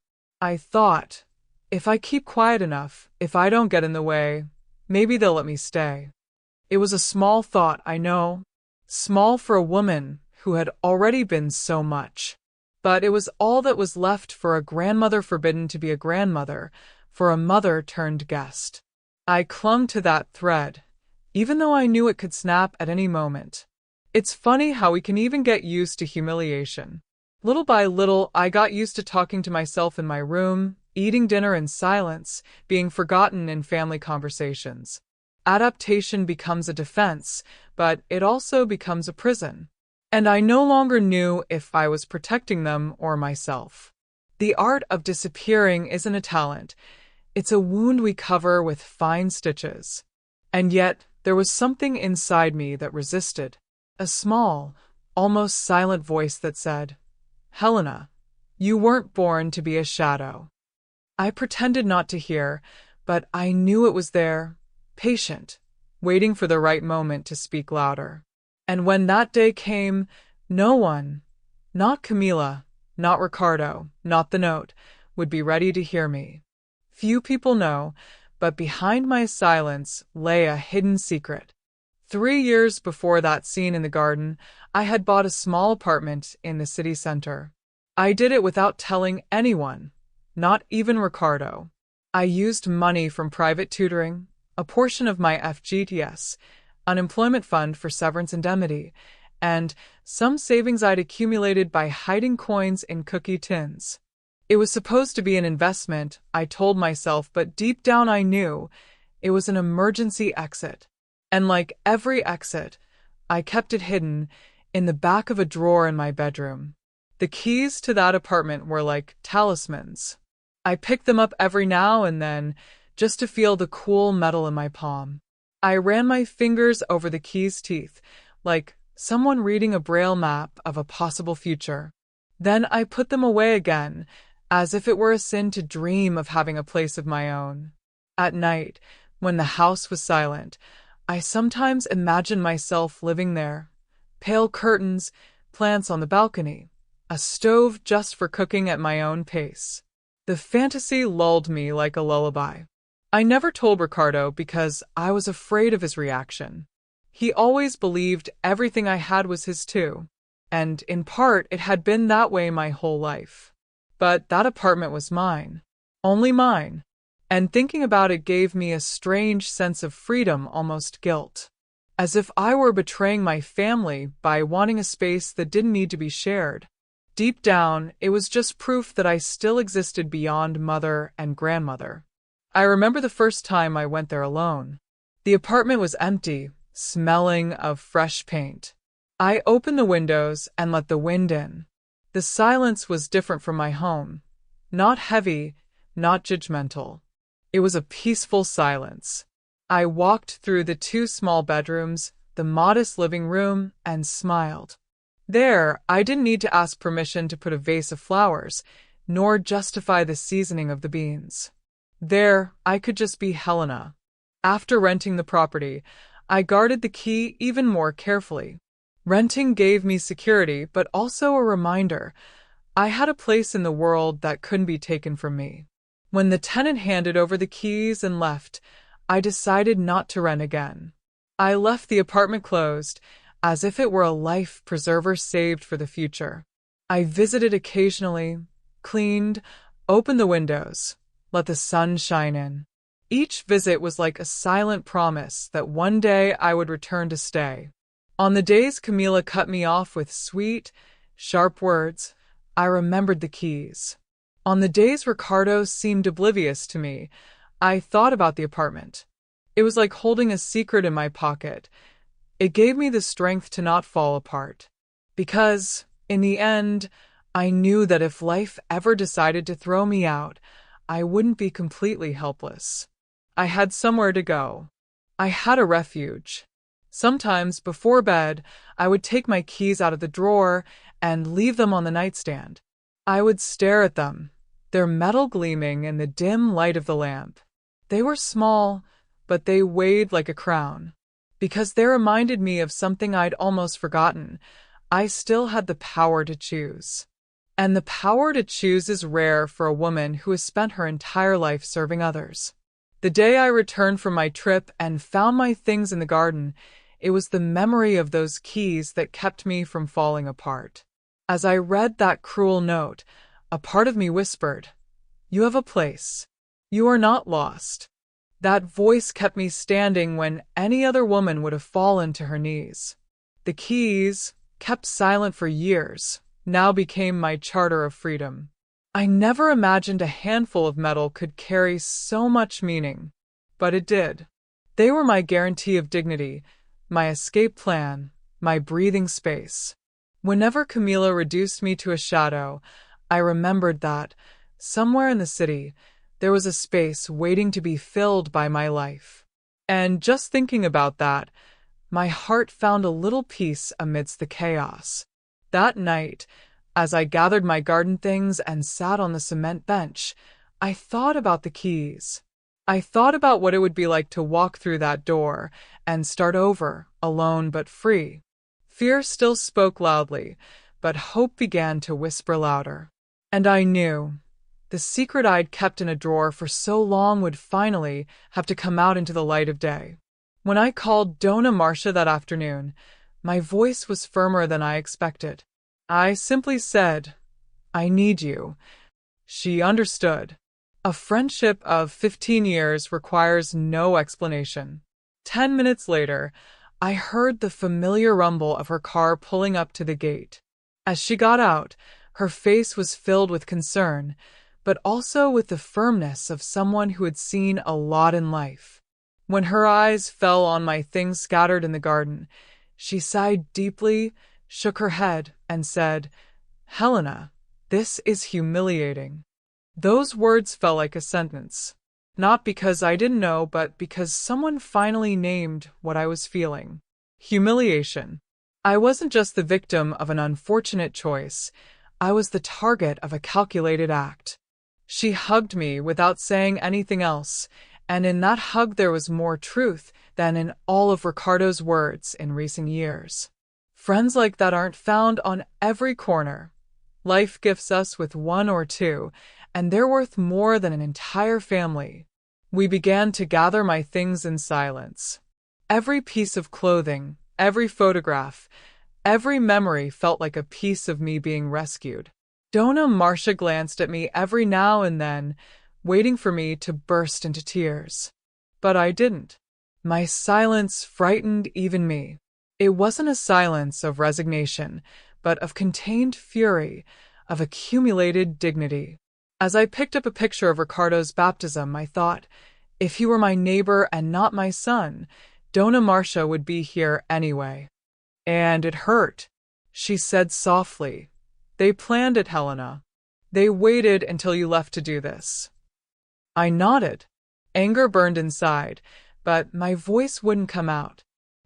I thought, if I keep quiet enough, if I don't get in the way, maybe they'll let me stay. It was a small thought, I know. Small for a woman who had already been so much. But it was all that was left for a grandmother forbidden to be a grandmother, for a mother turned guest. I clung to that thread, even though I knew it could snap at any moment. It's funny how we can even get used to humiliation. Little by little, I got used to talking to myself in my room, eating dinner in silence, being forgotten in family conversations. Adaptation becomes a defense, but it also becomes a prison. And I no longer knew if I was protecting them or myself. The art of disappearing isn't a talent. It's a wound we cover with fine stitches. And yet, there was something inside me that resisted. A small, almost silent voice that said, "Helena, you weren't born to be a shadow." I pretended not to hear, but I knew it was there, patient, waiting for the right moment to speak louder. And when that day came, no one, not Camila, not Ricardo, not the note, would be ready to hear me. Few people know, but behind my silence lay a hidden secret. 3 years before that scene in the garden, I had bought a small apartment in the city center. I did it without telling anyone, not even Ricardo. I used money from private tutoring, a portion of my FGTS, unemployment fund for severance indemnity, and some savings I'd accumulated by hiding coins in cookie tins. It was supposed to be an investment, I told myself, but deep down I knew it was an emergency exit. And like every exit, I kept it hidden in the back of a drawer in my bedroom. The keys to that apartment were like talismans. I picked them up every now and then just to feel the cool metal in my palm. I ran my fingers over the key's teeth, like someone reading a braille map of a possible future. Then I put them away again, as if it were a sin to dream of having a place of my own. At night, when the house was silent, I sometimes imagined myself living there. Pale curtains, plants on the balcony, a stove just for cooking at my own pace. The fantasy lulled me like a lullaby. I never told Ricardo because I was afraid of his reaction. He always believed everything I had was his too, and in part it had been that way my whole life. But that apartment was mine, only mine, and thinking about it gave me a strange sense of freedom, almost guilt, as if I were betraying my family by wanting a space that didn't need to be shared. Deep down, it was just proof that I still existed beyond mother and grandmother. I remember the first time I went there alone. The apartment was empty, smelling of fresh paint. I opened the windows and let the wind in. The silence was different from my home. Not heavy, not judgmental. It was a peaceful silence. I walked through the 2 small bedrooms, the modest living room, and smiled. There, I didn't need to ask permission to put a vase of flowers, nor justify the seasoning of the beans. There, I could just be Helena. After renting the property, I guarded the key even more carefully. Renting gave me security, but also a reminder I had a place in the world that couldn't be taken from me. When the tenant handed over the keys and left, I decided not to rent again. I left the apartment closed, as if it were a life preserver saved for the future. I visited occasionally, cleaned, opened the windows, let the sun shine in. Each visit was like a silent promise that one day I would return to stay. On the days Camila cut me off with sweet, sharp words, I remembered the keys. On the days Ricardo seemed oblivious to me, I thought about the apartment. It was like holding a secret in my pocket. It gave me the strength to not fall apart. Because, in the end, I knew that if life ever decided to throw me out, I wouldn't be completely helpless. I had somewhere to go. I had a refuge. Sometimes, before bed, I would take my keys out of the drawer and leave them on the nightstand. I would stare at them, their metal gleaming in the dim light of the lamp. They were small, but they weighed like a crown. Because they reminded me of something I'd almost forgotten. I still had the power to choose. And the power to choose is rare for a woman who has spent her entire life serving others. The day I returned from my trip and found my things in the garden, it was the memory of those keys that kept me from falling apart. As I read that cruel note, a part of me whispered, "You have a place. You are not lost." That voice kept me standing when any other woman would have fallen to her knees. The keys, kept silent for years, now became my charter of freedom. I never imagined a handful of metal could carry so much meaning, but it did. They were my guarantee of dignity, my escape plan, my breathing space. Whenever Camila reduced me to a shadow, I remembered that, somewhere in the city, there was a space waiting to be filled by my life. And just thinking about that, my heart found a little peace amidst the chaos. That night, as I gathered my garden things and sat on the cement bench, I thought about the keys. I thought about what it would be like to walk through that door and start over, alone but free. Fear still spoke loudly, but hope began to whisper louder. And I knew the secret I'd kept in a drawer for so long would finally have to come out into the light of day. When I called Dona Marcia that afternoon, my voice was firmer than I expected. I simply said, "I need you." She understood. A friendship of 15 years requires no explanation. 10 minutes later, I heard the familiar rumble of her car pulling up to the gate. As she got out, her face was filled with concern, but also with the firmness of someone who had seen a lot in life. When her eyes fell on my things scattered in the garden, she sighed deeply, shook her head, and said, "Helena, this is humiliating." Those words felt like a sentence, not because I didn't know, but because someone finally named what I was feeling. Humiliation. I wasn't just the victim of an unfortunate choice, I was the target of a calculated act. She hugged me without saying anything else, and in that hug there was more truth than in all of Ricardo's words in recent years. Friends like that aren't found on every corner. Life gifts us with one or two, and they're worth more than an entire family. We began to gather my things in silence. Every piece of clothing, every photograph, every memory felt like a piece of me being rescued. Dona Marcia glanced at me every now and then, waiting for me to burst into tears. But I didn't. My silence frightened even me. It wasn't a silence of resignation, but of contained fury, of accumulated dignity. As I picked up a picture of Ricardo's baptism, I thought, if he were my neighbor and not my son, Dona Marcia would be here anyway. And it hurt. She said softly, "They planned it, Helena. They waited until you left to do this." I nodded. Anger burned inside, but my voice wouldn't come out.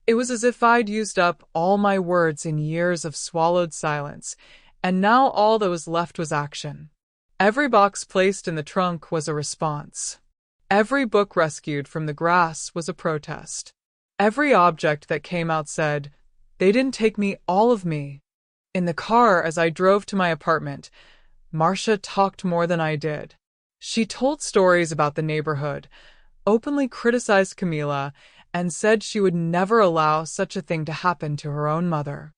It was as if I'd used up all my words in years of swallowed silence, and now all that was left was action. Every box placed in the trunk was a response. Every book rescued from the grass was a protest. Every object that came out said, "They didn't take me, all of me." In the car, as I drove to my apartment, Marcia talked more than I did. She told stories about the neighborhood, openly criticized Camila, and said she would never allow such a thing to happen to her own mother.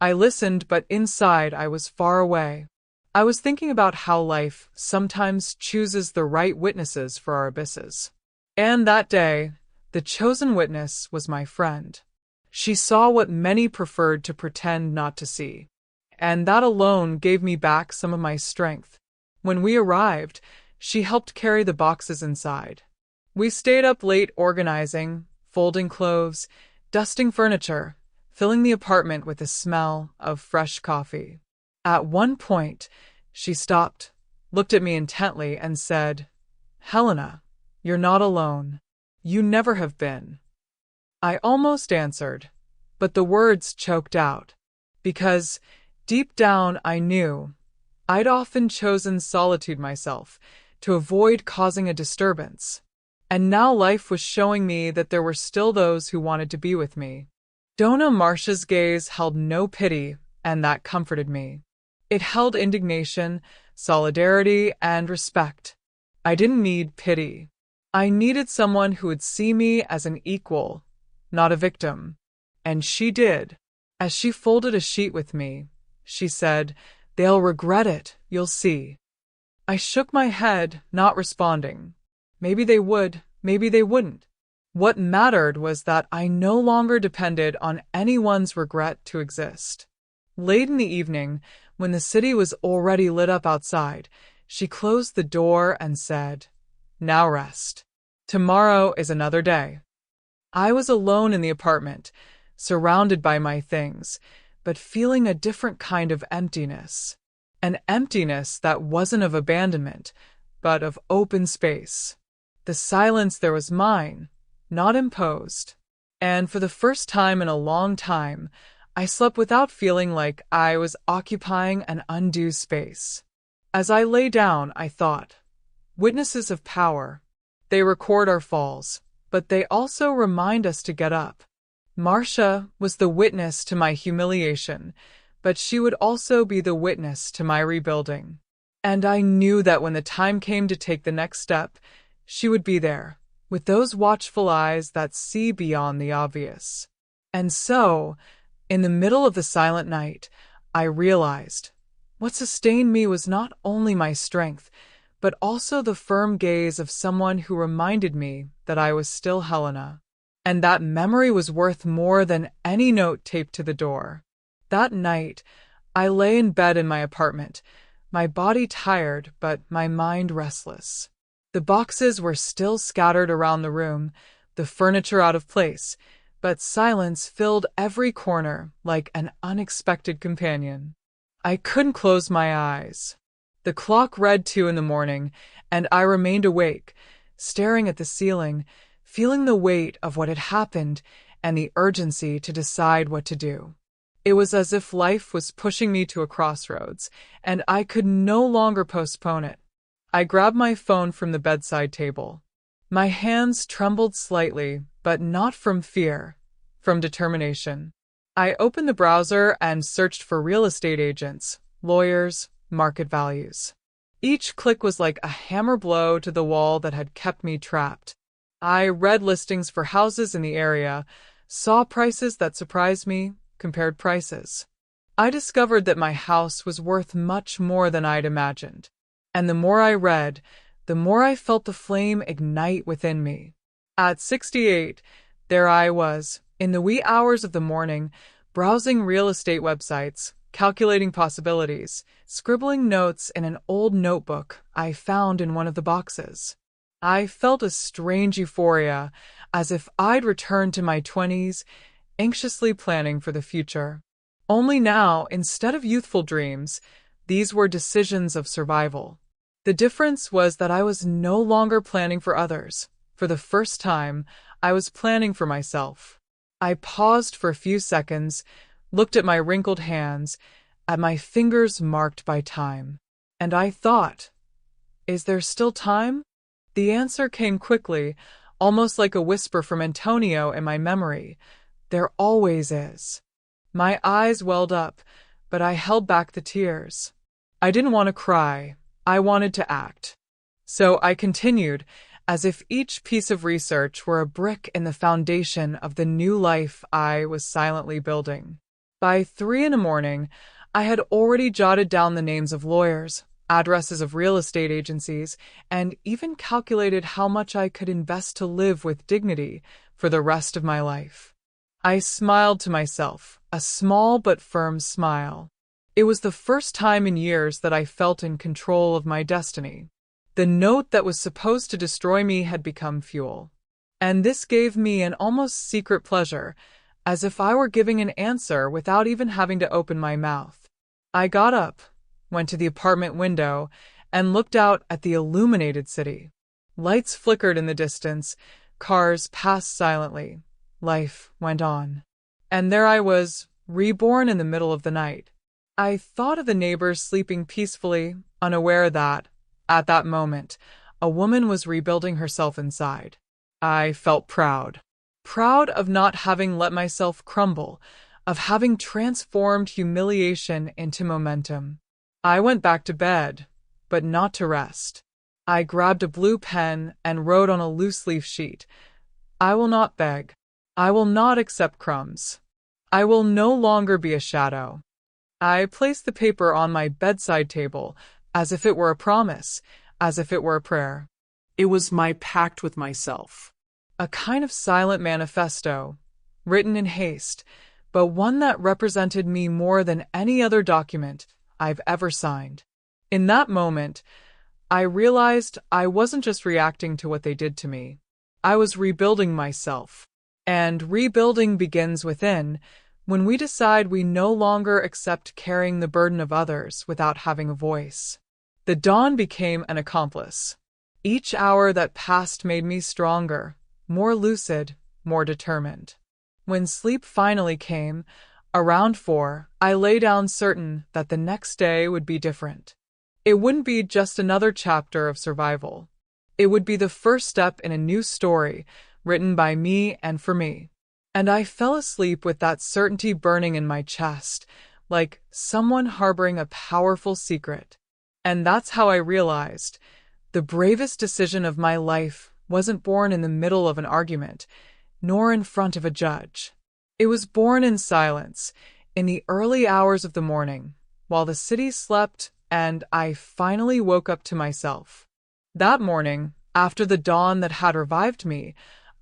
I listened, but inside I was far away. I was thinking about how life sometimes chooses the right witnesses for our abysses. And that day, the chosen witness was my friend. She saw what many preferred to pretend not to see. And that alone gave me back some of my strength. When we arrived, she helped carry the boxes inside. We stayed up late organizing, folding clothes, dusting furniture, filling the apartment with the smell of fresh coffee. At one point, she stopped, looked at me intently, and said, "Helena, you're not alone. You never have been." I almost answered, but the words choked out, because deep down I knew I'd often chosen solitude myself to avoid causing a disturbance. And now life was showing me that there were still those who wanted to be with me. Dona Marcia's gaze held no pity, and that comforted me. It held indignation, solidarity, and respect. I didn't need pity. I needed someone who would see me as an equal, not a victim. And she did. As she folded a sheet with me, she said, "They'll regret it, you'll see." I shook my head, not responding. Maybe they would, maybe they wouldn't. What mattered was that I no longer depended on anyone's regret to exist. Late in the evening, when the city was already lit up outside, she closed the door and said, "Now rest. Tomorrow is another day." I was alone in the apartment, surrounded by my things, but feeling a different kind of emptiness. An emptiness that wasn't of abandonment, but of open space. The silence there was mine, not imposed. And for the first time in a long time, I slept without feeling like I was occupying an undue space. As I lay down, I thought, witnesses of power. They record our falls, but they also remind us to get up. Marcia was the witness to my humiliation, but she would also be the witness to my rebuilding. And I knew that when the time came to take the next step, she would be there, with those watchful eyes that see beyond the obvious. And so, in the middle of the silent night, I realized what sustained me was not only my strength, but also the firm gaze of someone who reminded me that I was still Helena, and that memory was worth more than any note taped to the door. That night, I lay in bed in my apartment, my body tired but my mind restless. The boxes were still scattered around the room, the furniture out of place, but silence filled every corner like an unexpected companion. I couldn't close my eyes. The clock read 2 in the morning, and I remained awake, staring at the ceiling, feeling the weight of what had happened and the urgency to decide what to do. It was as if life was pushing me to a crossroads, and I could no longer postpone it. I grabbed my phone from the bedside table. My hands trembled slightly, but not from fear, from determination. I opened the browser and searched for real estate agents, lawyers, market values. Each click was like a hammer blow to the wall that had kept me trapped. I read listings for houses in the area, saw prices that surprised me, compared prices. I discovered that my house was worth much more than I'd imagined. And the more I read, the more I felt the flame ignite within me. At 68, there I was, in the wee hours of the morning, browsing real estate websites, calculating possibilities, scribbling notes in an old notebook I found in one of the boxes. I felt a strange euphoria, as if I'd returned to my 20s, anxiously planning for the future. Only now, instead of youthful dreams, these were decisions of survival. The difference was that I was no longer planning for others. For the first time, I was planning for myself. I paused for a few seconds, looked at my wrinkled hands, at my fingers marked by time. And I thought, is there still time? The answer came quickly, almost like a whisper from Antonio in my memory. There always is. My eyes welled up, but I held back the tears. I didn't want to cry. I wanted to act. So I continued, as if each piece of research were a brick in the foundation of the new life I was silently building. By 3 in the morning, I had already jotted down the names of lawyers, addresses of real estate agencies, and even calculated how much I could invest to live with dignity for the rest of my life. I smiled to myself, a small but firm smile. It was the first time in years that I felt in control of my destiny. The note that was supposed to destroy me had become fuel. And this gave me an almost secret pleasure, as if I were giving an answer without even having to open my mouth. I got up, went to the apartment window, and looked out at the illuminated city. Lights flickered in the distance, cars passed silently. Life went on. And there I was, reborn in the middle of the night. I thought of the neighbors sleeping peacefully, unaware that, at that moment, a woman was rebuilding herself inside. I felt proud. Proud of not having let myself crumble, of having transformed humiliation into momentum. I went back to bed, but not to rest. I grabbed a blue pen and wrote on a loose-leaf sheet, "I will not beg. I will not accept crumbs. I will no longer be a shadow." I placed the paper on my bedside table, as if it were a promise, as if it were a prayer. It was my pact with myself. a kind of silent manifesto, written in haste, but one that represented me more than any other document I've ever signed. In that moment, I realized I wasn't just reacting to what they did to me. I was rebuilding myself. And rebuilding begins within, when we decide we no longer accept carrying the burden of others without having a voice. The dawn became an accomplice. Each hour that passed made me stronger, more lucid, more determined. When sleep finally came, around 4, I lay down certain that the next day would be different. It wouldn't be just another chapter of survival. It would be the first step in a new story, written by me and for me. And I fell asleep with that certainty burning in my chest, like someone harboring a powerful secret. And that's how I realized the bravest decision of my life wasn't born in the middle of an argument, nor in front of a judge. It was born in silence, in the early hours of the morning, while the city slept and I finally woke up to myself. That morning, after the dawn that had revived me,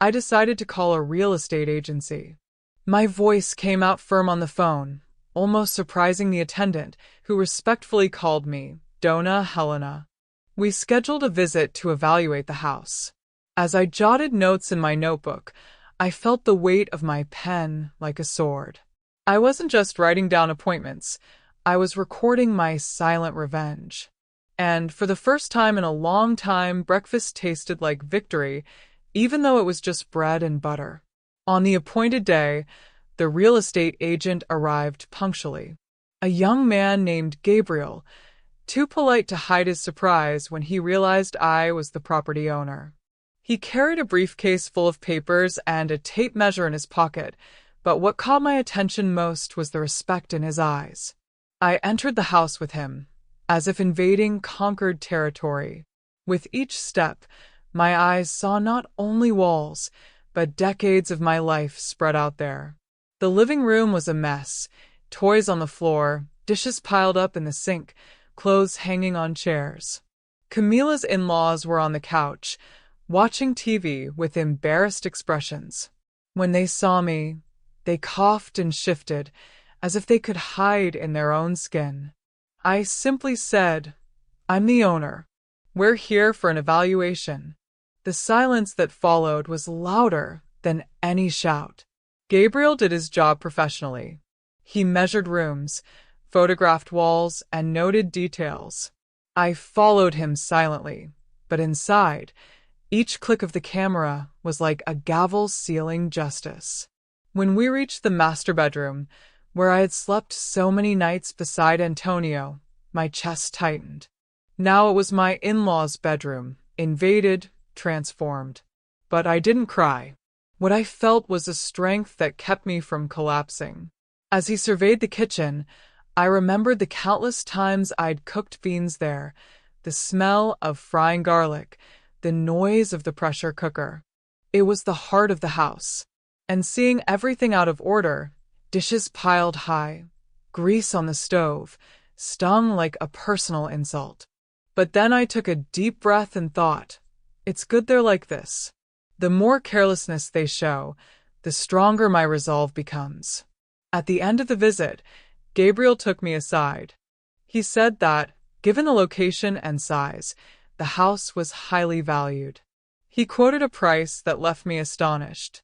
I decided to call a real estate agency. My voice came out firm on the phone, almost surprising the attendant, who respectfully called me Dona Helena. We scheduled a visit to evaluate the house. As I jotted notes in my notebook, I felt the weight of my pen like a sword. I wasn't just writing down appointments, I was recording my silent revenge. And for the first time in a long time, breakfast tasted like victory, even though it was just bread and butter. On the appointed day, the real estate agent arrived punctually. A young man named Gabriel, too polite to hide his surprise when he realized I was the property owner. He carried a briefcase full of papers and a tape measure in his pocket, but what caught my attention most was the respect in his eyes. I entered the house with him, as if invading conquered territory. With each step, my eyes saw not only walls, but decades of my life spread out there. The living room was a mess, toys on the floor, dishes piled up in the sink, clothes hanging on chairs. Camila's in-laws were on the couch, watching TV with embarrassed expressions. When they saw me, they coughed and shifted, as if they could hide in their own skin. I simply said, "I'm the owner. We're here for an evaluation." The silence that followed was louder than any shout. Gabriel did his job professionally. He measured rooms, photographed walls, and noted details. I followed him silently, but inside, each click of the camera was like a gavel sealing justice. When we reached the master bedroom, where I had slept so many nights beside Antonio, my chest tightened. Now it was my in-laws' bedroom, invaded, transformed. But I didn't cry. What I felt was a strength that kept me from collapsing. As he surveyed the kitchen, I remembered the countless times I'd cooked beans there, the smell of frying garlic, the noise of the pressure cooker. It was the heart of the house. And seeing everything out of order, dishes piled high, grease on the stove, stung like a personal insult. But then I took a deep breath and thought, it's good they're like this. The more carelessness they show, the stronger my resolve becomes. At the end of the visit, Gabriel took me aside. He said that, given the location and size, the house was highly valued. He quoted a price that left me astonished.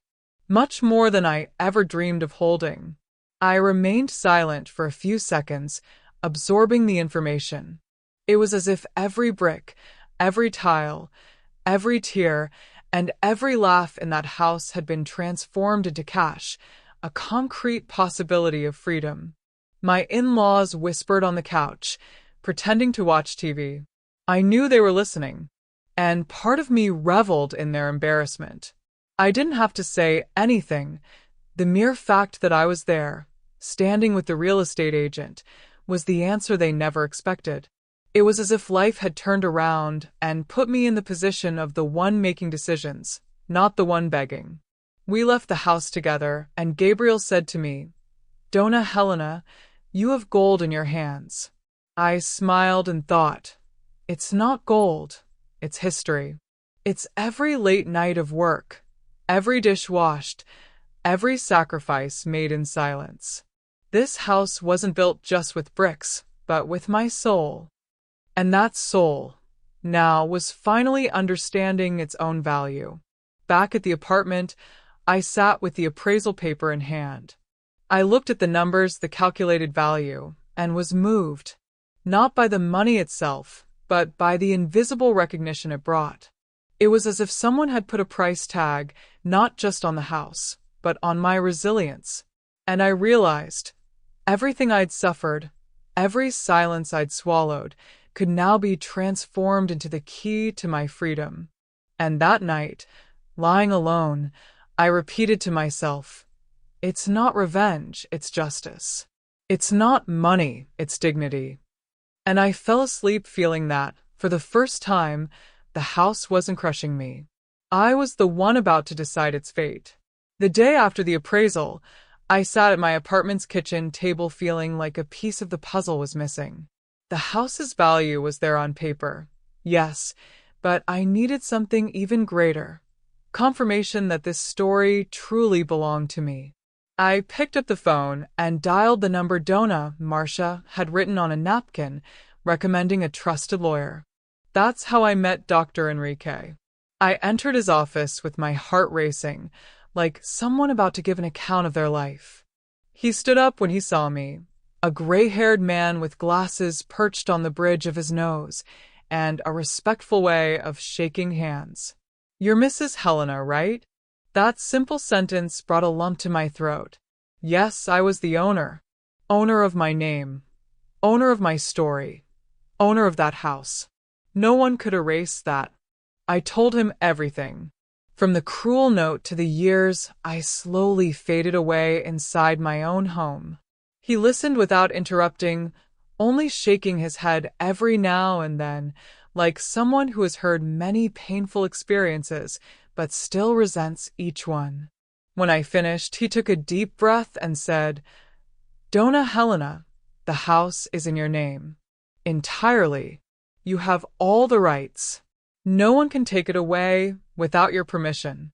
Much more than I ever dreamed of holding. I remained silent for a few seconds, absorbing the information. It was as if every brick, every tile, every tear, and every laugh in that house had been transformed into cash, a concrete possibility of freedom. My in-laws whispered on the couch, pretending to watch TV. I knew they were listening, and part of me reveled in their embarrassment. I didn't have to say anything. The mere fact that I was there, standing with the real estate agent, was the answer they never expected. It was as if life had turned around and put me in the position of the one making decisions, not the one begging. We left the house together, and Gabriel said to me, "Dona Helena, you have gold in your hands." I smiled and thought, it's not gold, it's history. It's every late night of work, every dish washed, every sacrifice made in silence. This house wasn't built just with bricks, but with my soul. And that soul, now, was finally understanding its own value. Back at the apartment, I sat with the appraisal paper in hand. I looked at the numbers, the calculated value, and was moved, not by the money itself, but by the invisible recognition it brought. It was as if someone had put a price tag not just on the house, but on my resilience. And I realized everything I'd suffered, every silence I'd swallowed, could now be transformed into the key to my freedom. And that night, lying alone, I repeated to myself, it's not revenge, it's justice. It's not money, it's dignity. And I fell asleep feeling that, for the first time, the house wasn't crushing me. I was the one about to decide its fate. The day after the appraisal, I sat at my apartment's kitchen table feeling like a piece of the puzzle was missing. The house's value was there on paper, yes, but I needed something even greater. Confirmation that this story truly belonged to me. I picked up the phone and dialed the number Donna, Marcia, had written on a napkin, recommending a trusted lawyer. That's how I met Dr. Enrique. I entered his office with my heart racing, like someone about to give an account of their life. He stood up when he saw me, a gray-haired man with glasses perched on the bridge of his nose, and a respectful way of shaking hands. "You're Mrs. Helena, right?" That simple sentence brought a lump to my throat. Yes, I was the owner. Owner of my name. Owner of my story. Owner of that house. No one could erase that. I told him everything. From the cruel note to the years I slowly faded away inside my own home. He listened without interrupting, only shaking his head every now and then, like someone who has heard many painful experiences but still resents each one. When I finished, he took a deep breath and said, "Donna Helena, the house is in your name. Entirely. You have all the rights. No one can take it away without your permission."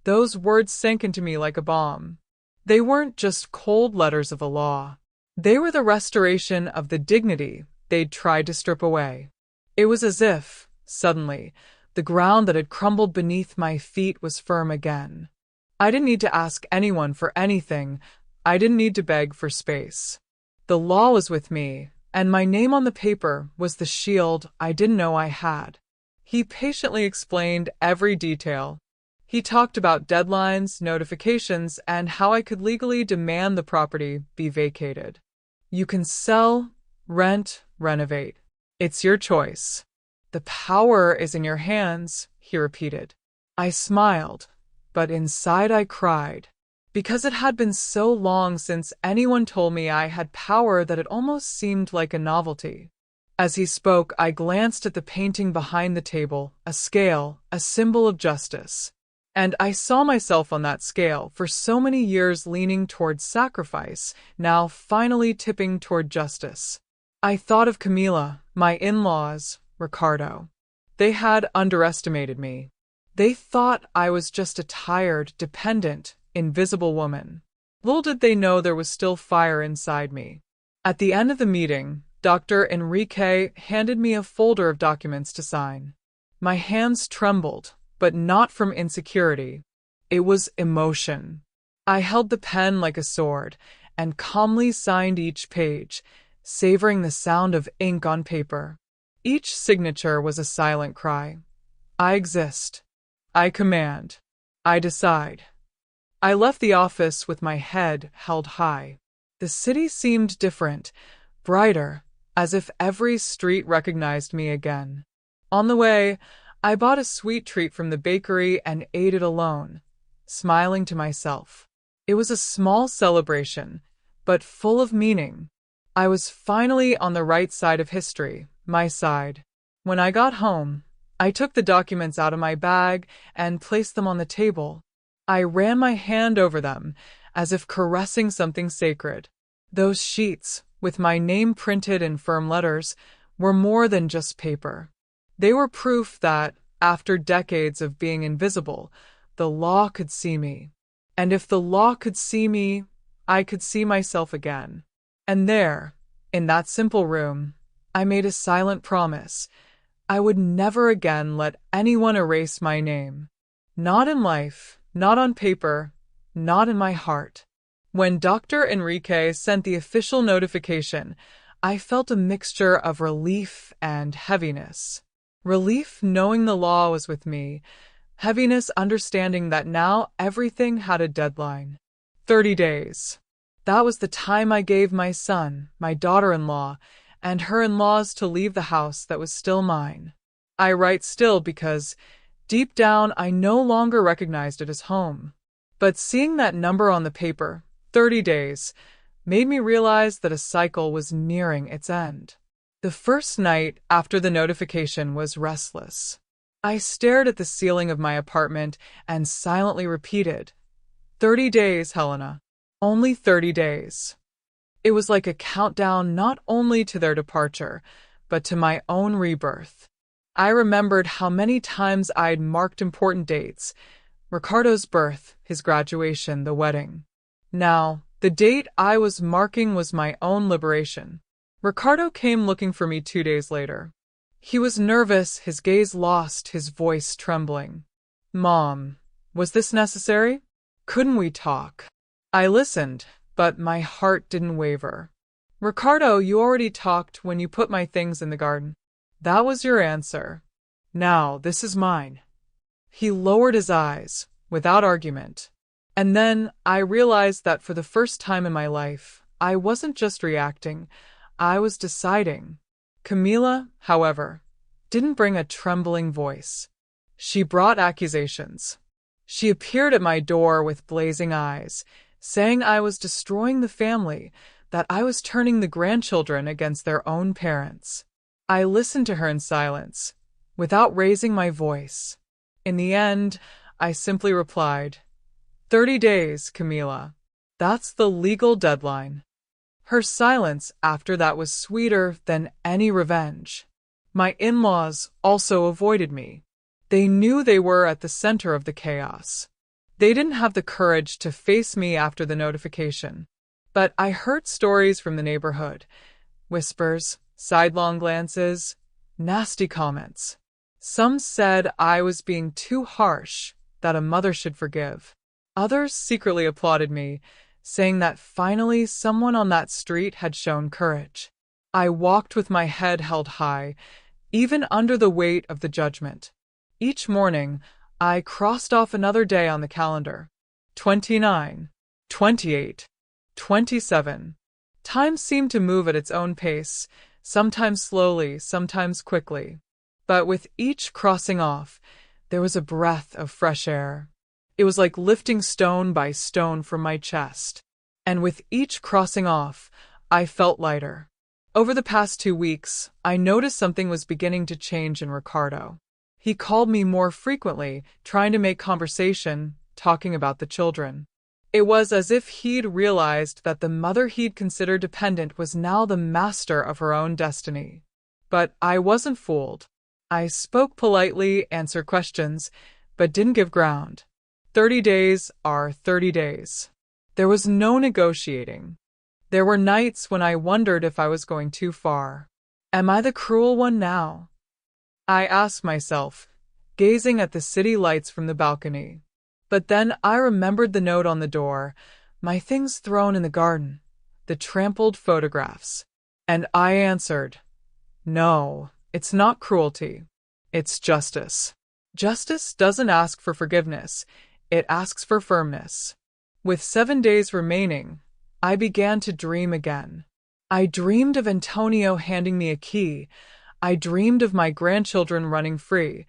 Those words sank into me like a bomb. They weren't just cold letters of the law. They were the restoration of the dignity they'd tried to strip away. It was as if, suddenly, the ground that had crumbled beneath my feet was firm again. I didn't need to ask anyone for anything. I didn't need to beg for space. The law was with me, and my name on the paper was the shield I didn't know I had. He patiently explained every detail. He talked about deadlines, notifications, and how I could legally demand the property be vacated. "You can sell, rent, renovate. It's your choice. The power is in your hands," he repeated. I smiled, but inside I cried, because it had been so long since anyone told me I had power that it almost seemed like a novelty. As he spoke, I glanced at the painting behind the table, a scale, a symbol of justice. And I saw myself on that scale, for so many years leaning toward sacrifice, now finally tipping toward justice. I thought of Camila, my in-laws, Ricardo. They had underestimated me. They thought I was just a tired, dependent, invisible woman. Little did they know there was still fire inside me. At the end of the meeting, Dr. Enrique handed me a folder of documents to sign. My hands trembled, but not from insecurity. It was emotion. I held the pen like a sword and calmly signed each page, savoring the sound of ink on paper. Each signature was a silent cry. I exist. I command. I decide. I left the office with my head held high. The city seemed different, brighter, as if every street recognized me again. On the way, I bought a sweet treat from the bakery and ate it alone, smiling to myself. It was a small celebration, but full of meaning. I was finally on the right side of history, my side. When I got home, I took the documents out of my bag and placed them on the table. I ran my hand over them, as if caressing something sacred. Those sheets, with my name printed in firm letters, were more than just paper. They were proof that, after decades of being invisible, the law could see me. And if the law could see me, I could see myself again. And there, in that simple room, I made a silent promise. I would never again let anyone erase my name. Not in life, not on paper, not in my heart. When Dr. Enrique sent the official notification, I felt a mixture of relief and heaviness. Relief knowing the law was with me, heaviness understanding that now everything had a deadline. 30 days. That was the time I gave my son, my daughter-in-law, and her in-laws to leave the house that was still mine. I write still because, deep down, I no longer recognized it as home. But seeing that number on the paper, 30 days, made me realize that a cycle was nearing its end. The first night after the notification was restless. I stared at the ceiling of my apartment and silently repeated, 30 days, Helena. Only 30 days. It was like a countdown not only to their departure, but to my own rebirth. I remembered how many times I'd marked important dates. Ricardo's birth, his graduation, the wedding. Now, the date I was marking was my own liberation. Ricardo came looking for me 2 days later. He was nervous, his gaze lost, his voice trembling. Mom, was this necessary? Couldn't we talk? I listened, but my heart didn't waver. Ricardo, you already talked when you put my things in the garden. That was your answer. Now, this is mine. He lowered his eyes, without argument. And then I realized that for the first time in my life, I wasn't just reacting, I was deciding. Camila, however, didn't bring a trembling voice. She brought accusations. She appeared at my door with blazing eyes, saying I was destroying the family, that I was turning the grandchildren against their own parents. I listened to her in silence, without raising my voice. In the end, I simply replied, 30 days, Camila. That's the legal deadline. Her silence after that was sweeter than any revenge. My in-laws also avoided me. They knew they were at the center of the chaos. They didn't have the courage to face me after the notification. But I heard stories from the neighborhood. Whispers, sidelong glances, nasty comments. Some said I was being too harsh, that a mother should forgive. Others secretly applauded me, saying that finally someone on that street had shown courage. I walked with my head held high, even under the weight of the judgment. Each morning, I crossed off another day on the calendar. 29, 28, 27. Time seemed to move at its own pace, sometimes slowly, sometimes quickly. But with each crossing off, there was a breath of fresh air. It was like lifting stone by stone from my chest. And with each crossing off, I felt lighter. Over the past 2 weeks, I noticed something was beginning to change in Ricardo. He called me more frequently, trying to make conversation, talking about the children. It was as if he'd realized that the mother he'd considered dependent was now the master of her own destiny. But I wasn't fooled. I spoke politely, answered questions, but didn't give ground. 30 days are 30 days. There was no negotiating. There were nights when I wondered if I was going too far. Am I the cruel one now? I asked myself, gazing at the city lights from the balcony. But then I remembered the note on the door, my things thrown in the garden, the trampled photographs. And I answered, no, it's not cruelty. It's justice. Justice doesn't ask for forgiveness. It asks for firmness. With 7 days remaining, I began to dream again. I dreamed of Antonio handing me a key. I dreamed of my grandchildren running free.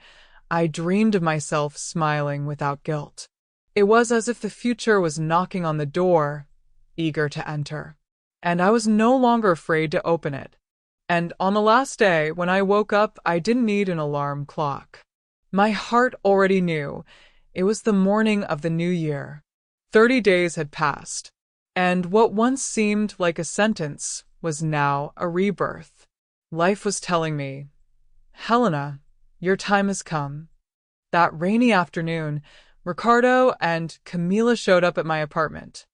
I dreamed of myself smiling without guilt. It was as if the future was knocking on the door, eager to enter. And I was no longer afraid to open it. And on the last day, when I woke up, I didn't need an alarm clock. My heart already knew. It was the morning of the new year. 30 days had passed. And what once seemed like a sentence was now a rebirth. Life was telling me, Helena, your time has come. That rainy afternoon, Ricardo and Camila showed up at my apartment.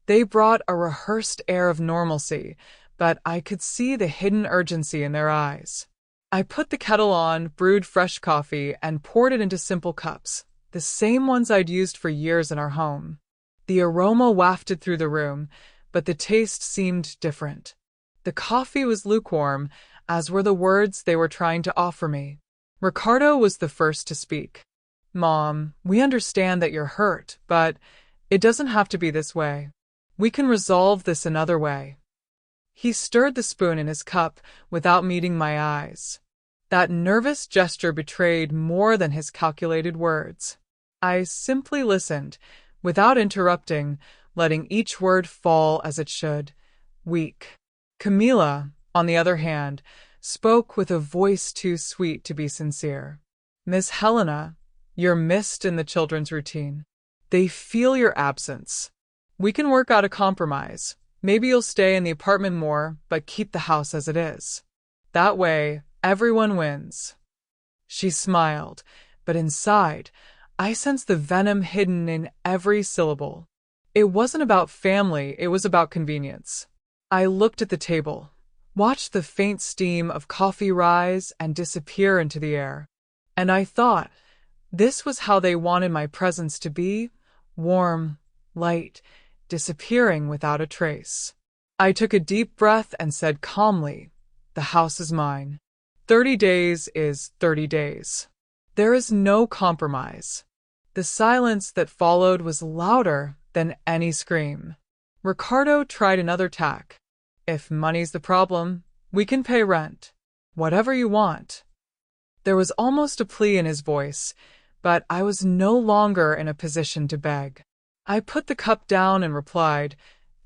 They brought a rehearsed air of normalcy, but I could see the hidden urgency in their eyes. I put the kettle on, brewed fresh coffee, and poured it into simple cups, the same ones I'd used for years in our home. The aroma wafted through the room, but the taste seemed different. The coffee was lukewarm, as were the words they were trying to offer me. Ricardo was the first to speak. "Mom, we understand that you're hurt, but it doesn't have to be this way. We can resolve this another way." He stirred the spoon in his cup without meeting my eyes. That nervous gesture betrayed more than his calculated words. I simply listened, without interrupting, letting each word fall as it should. Weak. Camila, on the other hand, spoke with a voice too sweet to be sincere. "Miss Helena, you're missed in the children's routine. They feel your absence. We can work out a compromise. Maybe you'll stay in the apartment more, but keep the house as it is. That way, everyone wins." She smiled, but inside, I sensed the venom hidden in every syllable. It wasn't about family, it was about convenience. I looked at the table, watched the faint steam of coffee rise and disappear into the air, and I thought, this was how they wanted my presence to be: warm, light, disappearing without a trace. I took a deep breath and said calmly, "The house is mine. 30 days is 30 days. There is no compromise." The silence that followed was louder than any scream. Ricardo tried another tack. "If money's the problem, we can pay rent. Whatever you want." There was almost a plea in his voice, but I was no longer in a position to beg. I put the cup down and replied,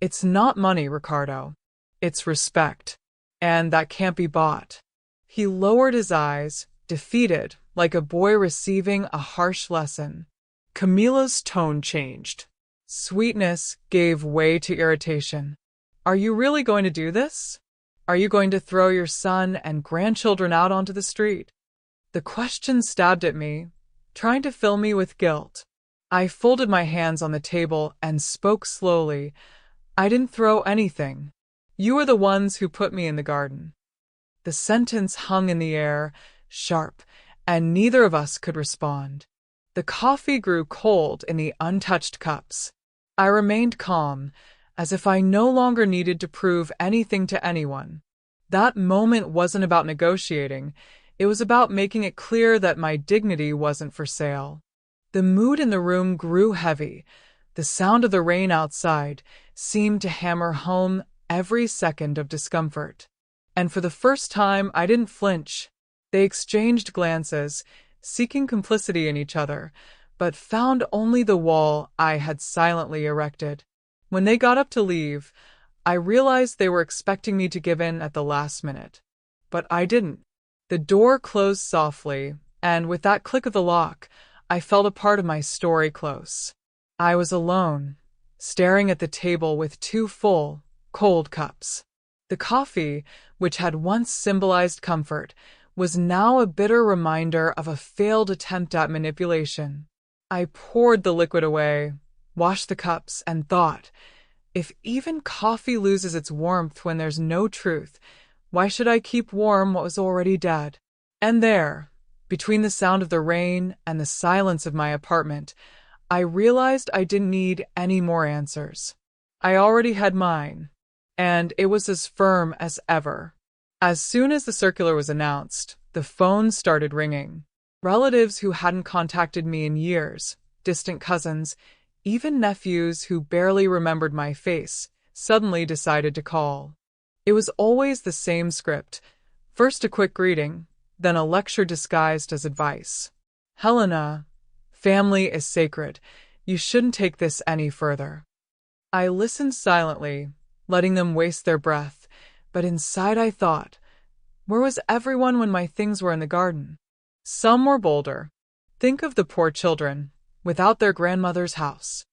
"It's not money, Ricardo. It's respect. And that can't be bought." He lowered his eyes, defeated, like a boy receiving a harsh lesson. Camila's tone changed. Sweetness gave way to irritation. "Are you really going to do this? Are you going to throw your son and grandchildren out onto the street?" The question stabbed at me, trying to fill me with guilt. I folded my hands on the table and spoke slowly. "I didn't throw anything. You are the ones who put me in the garden." The sentence hung in the air, sharp, and neither of us could respond. The coffee grew cold in the untouched cups. I remained calm, as if I no longer needed to prove anything to anyone. That moment wasn't about negotiating. It was about making it clear that my dignity wasn't for sale. The mood in the room grew heavy. The sound of the rain outside seemed to hammer home every second of discomfort. And for the first time, I didn't flinch. They exchanged glances, seeking complicity in each other, but found only the wall I had silently erected. When they got up to leave, I realized they were expecting me to give in at the last minute. But I didn't. The door closed softly, and with that click of the lock, I felt a part of my story close. I was alone, staring at the table with 2 full, cold cups. The coffee, which had once symbolized comfort, was now a bitter reminder of a failed attempt at manipulation. I poured the liquid away, washed the cups, and thought, if even coffee loses its warmth when there's no truth, why should I keep warm what was already dead? And there, between the sound of the rain and the silence of my apartment, I realized I didn't need any more answers. I already had mine, and it was as firm as ever. As soon as the circular was announced, the phone started ringing. Relatives who hadn't contacted me in years, distant cousins, even nephews who barely remembered my face, suddenly decided to call. It was always the same script. First a quick greeting, then a lecture disguised as advice. "Helena, family is sacred. You shouldn't take this any further." I listened silently, letting them waste their breath, but inside I thought, where was everyone when my things were in the garden? Some were bolder. Think of the poor children, without their grandmother's house.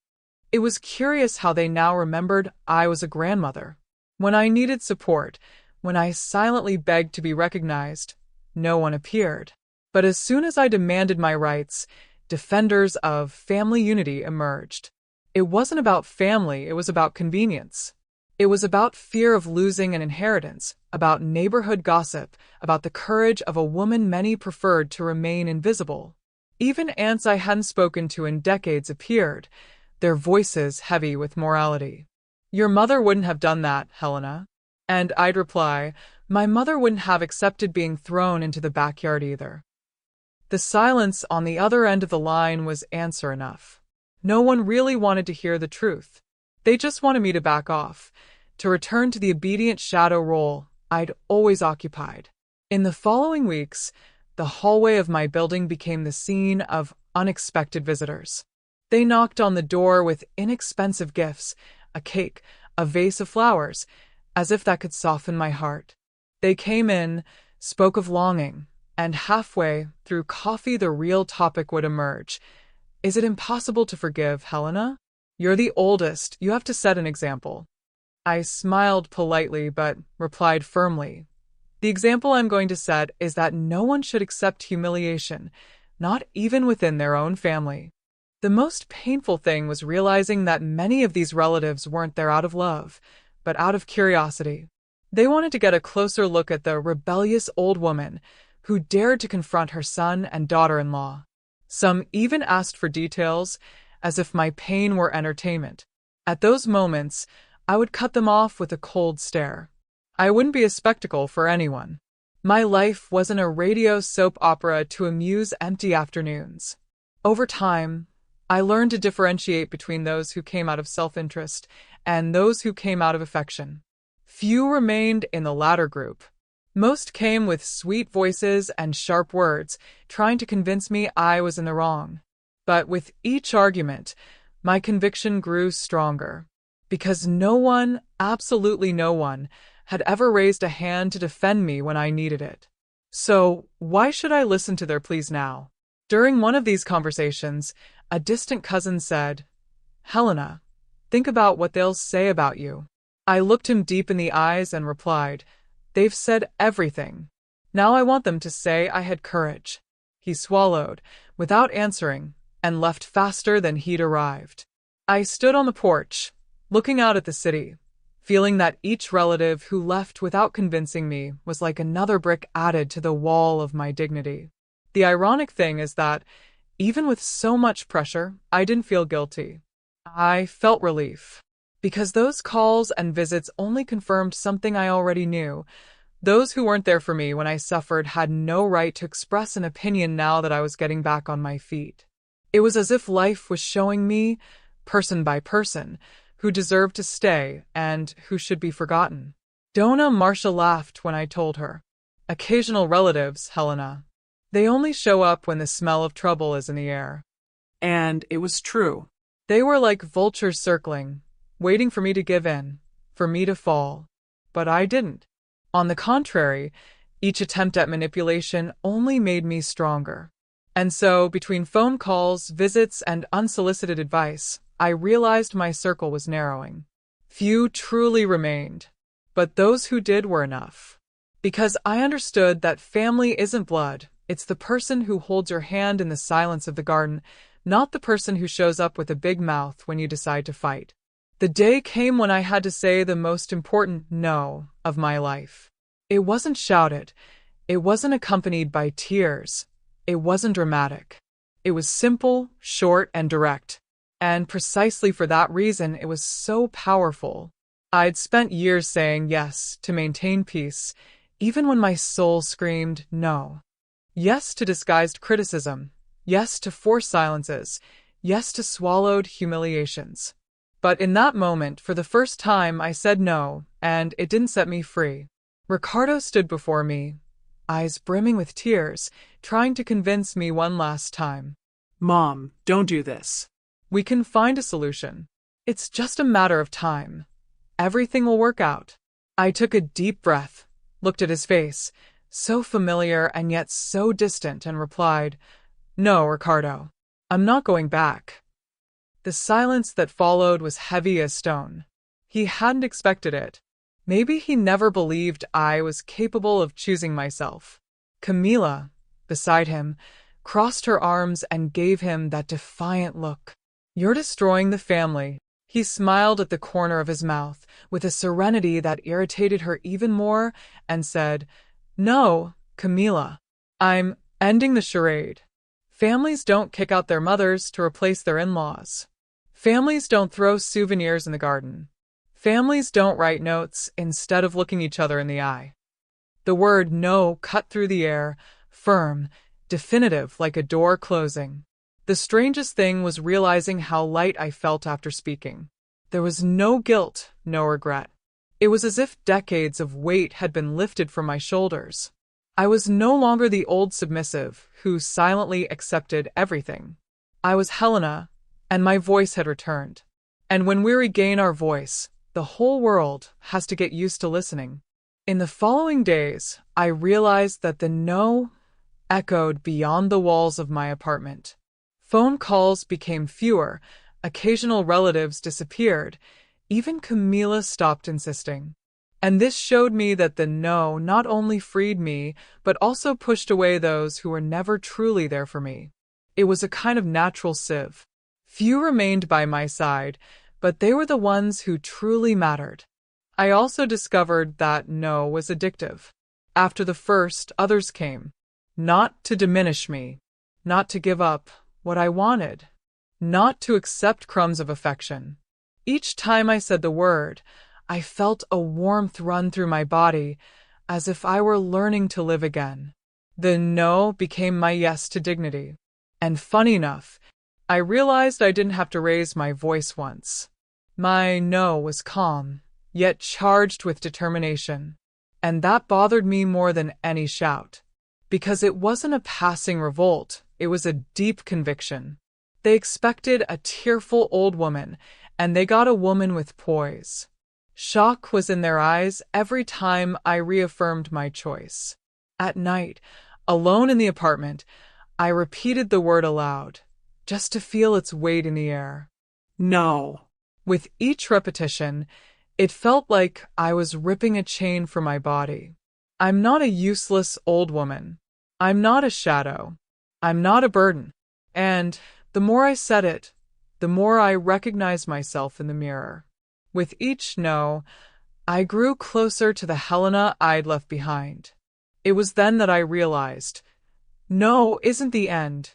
It was curious how they now remembered I was a grandmother. When I needed support, when I silently begged to be recognized, no one appeared. But as soon as I demanded my rights, defenders of family unity emerged. It wasn't about family, it was about convenience. It was about fear of losing an inheritance, about neighborhood gossip, about the courage of a woman many preferred to remain invisible. Even aunts I hadn't spoken to in decades appeared, their voices heavy with morality. "Your mother wouldn't have done that, Helena." And I'd reply, "My mother wouldn't have accepted being thrown into the backyard either." The silence on the other end of the line was answer enough. No one really wanted to hear the truth. They just wanted me to back off, to return to the obedient shadow role I'd always occupied. In the following weeks, the hallway of my building became the scene of unexpected visitors. They knocked on the door with inexpensive gifts, a cake, a vase of flowers, as if that could soften my heart. They came in, spoke of longing, and halfway through coffee the real topic would emerge. "Is it impossible to forgive, Helena? You're the oldest, you have to set an example." I smiled politely but replied firmly, "The example I'm going to set is that no one should accept humiliation, not even within their own family." The most painful thing was realizing that many of these relatives weren't there out of love, but out of curiosity. They wanted to get a closer look at the rebellious old woman who dared to confront her son and daughter-in-law. Some even asked for details, as if my pain were entertainment. At those moments, I would cut them off with a cold stare. I wouldn't be a spectacle for anyone. My life wasn't a radio soap opera to amuse empty afternoons. Over time, I learned to differentiate between those who came out of self-interest and those who came out of affection. Few remained in the latter group. Most came with sweet voices and sharp words, trying to convince me I was in the wrong. But with each argument, my conviction grew stronger. Because no one, absolutely no one, had ever raised a hand to defend me when I needed it. So, why should I listen to their pleas now? During one of these conversations, a distant cousin said, "Helena, think about what they'll say about you." I looked him deep in the eyes and replied, "They've said everything. Now I want them to say I had courage." He swallowed, without answering, and left faster than he'd arrived. I stood on the porch, looking out at the city, feeling that each relative who left without convincing me was like another brick added to the wall of my dignity. The ironic thing is that, even with so much pressure, I didn't feel guilty. I felt relief. Because those calls and visits only confirmed something I already knew. Those who weren't there for me when I suffered had no right to express an opinion now that I was getting back on my feet. It was as if life was showing me, person by person, who deserved to stay and who should be forgotten. Dona Marcia laughed when I told her. "Occasional relatives, Helena. They only show up when the smell of trouble is in the air." And it was true. They were like vultures circling, waiting for me to give in, for me to fall. But I didn't. On the contrary, each attempt at manipulation only made me stronger. And so, between phone calls, visits, and unsolicited advice, I realized my circle was narrowing. Few truly remained, but those who did were enough. Because I understood that family isn't blood, it's the person who holds your hand in the silence of the garden, not the person who shows up with a big mouth when you decide to fight. The day came when I had to say the most important no of my life. It wasn't shouted. It wasn't accompanied by tears. It wasn't dramatic. It was simple, short, and direct. And precisely for that reason, it was so powerful. I'd spent years saying yes to maintain peace, even when my soul screamed no. Yes to disguised criticism. Yes to forced silences. Yes to swallowed humiliations. But in that moment, for the first time, I said no, and it didn't set me free. Ricardo stood before me, eyes brimming with tears, trying to convince me one last time. "Mom, don't do this. We can find a solution. It's just a matter of time. Everything will work out." I took a deep breath, looked at his face, so familiar and yet so distant, and replied, "No, Ricardo, I'm not going back." The silence that followed was heavy as stone. He hadn't expected it. Maybe he never believed I was capable of choosing myself. Camila, beside him, crossed her arms and gave him that defiant look. "You're destroying the family." He smiled at the corner of his mouth with a serenity that irritated her even more and said, "No, Camila. I'm ending the charade. Families don't kick out their mothers to replace their in-laws. Families don't throw souvenirs in the garden. Families don't write notes instead of looking each other in the eye." The word no cut through the air, firm, definitive like a door closing. The strangest thing was realizing how light I felt after speaking. There was no guilt, no regret. It was as if decades of weight had been lifted from my shoulders. I was no longer the old submissive who silently accepted everything. I was Helena, and my voice had returned. And when we regain our voice, the whole world has to get used to listening. In the following days, I realized that the no echoed beyond the walls of my apartment. Phone calls became fewer, occasional relatives disappeared, even Camila stopped insisting. And this showed me that the no not only freed me, but also pushed away those who were never truly there for me. It was a kind of natural sieve. Few remained by my side, but they were the ones who truly mattered. I also discovered that no was addictive. After the first, others came. Not to diminish me, not to give up what I wanted, not to accept crumbs of affection. Each time I said the word, I felt a warmth run through my body, as if I were learning to live again. The no became my yes to dignity. And funny enough, I realized I didn't have to raise my voice once. My no was calm, yet charged with determination. And that bothered me more than any shout. Because it wasn't a passing revolt, it was a deep conviction. They expected a tearful old woman, and they got a woman with poise. Shock was in their eyes every time I reaffirmed my choice. At night, alone in the apartment, I repeated the word aloud, just to feel its weight in the air. No. With each repetition, it felt like I was ripping a chain from my body. I'm not a useless old woman. I'm not a shadow. I'm not a burden. And the more I said it, the more I recognized myself in the mirror. With each no, I grew closer to the Helena I'd left behind. It was then that I realized, no isn't the end.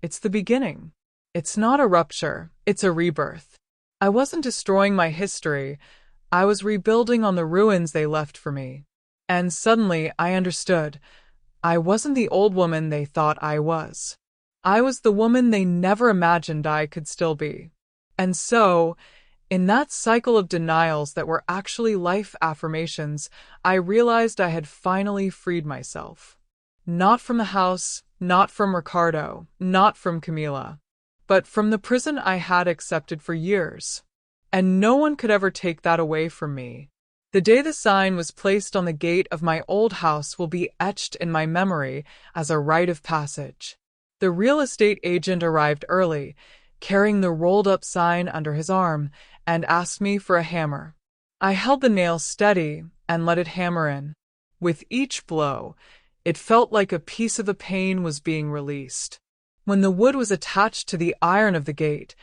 It's the beginning. It's not a rupture, it's a rebirth. I wasn't destroying my history. I was rebuilding on the ruins they left for me. And suddenly I understood. I wasn't the old woman they thought I was. I was the woman they never imagined I could still be. And so, in that cycle of denials that were actually life affirmations, I realized I had finally freed myself. Not from the house, not from Ricardo, not from Camila, but from the prison I had accepted for years. And no one could ever take that away from me. The day the sign was placed on the gate of my old house will be etched in my memory as a rite of passage. The real estate agent arrived early, carrying the rolled-up sign under his arm, and asked me for a hammer. I held the nail steady and let it hammer in. With each blow, it felt like a piece of the pain was being released. When the wood was attached to the iron of the gate,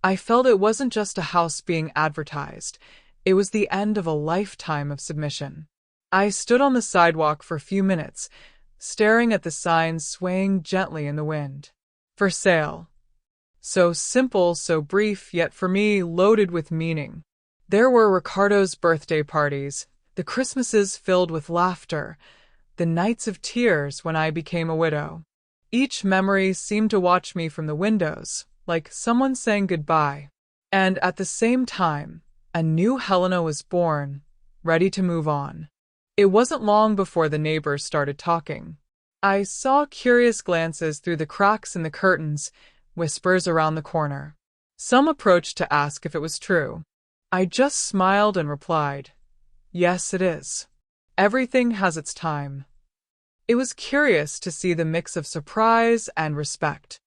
I felt it wasn't just a house being advertised. It was the end of a lifetime of submission. I stood on the sidewalk for a few minutes, staring at the sign swaying gently in the wind. For sale. So simple, so brief, yet for me loaded with meaning. There were Ricardo's birthday parties, the Christmases filled with laughter, the nights of tears when I became a widow. Each memory seemed to watch me from the windows, like someone saying goodbye. And at the same time, a new Helena was born, ready to move on. It wasn't long before the neighbors started talking. I saw curious glances through the cracks in the curtains, whispers around the corner. Some approached to ask if it was true. I just smiled and replied, "Yes, it is. Everything has its time." It was curious to see the mix of surprise and respect.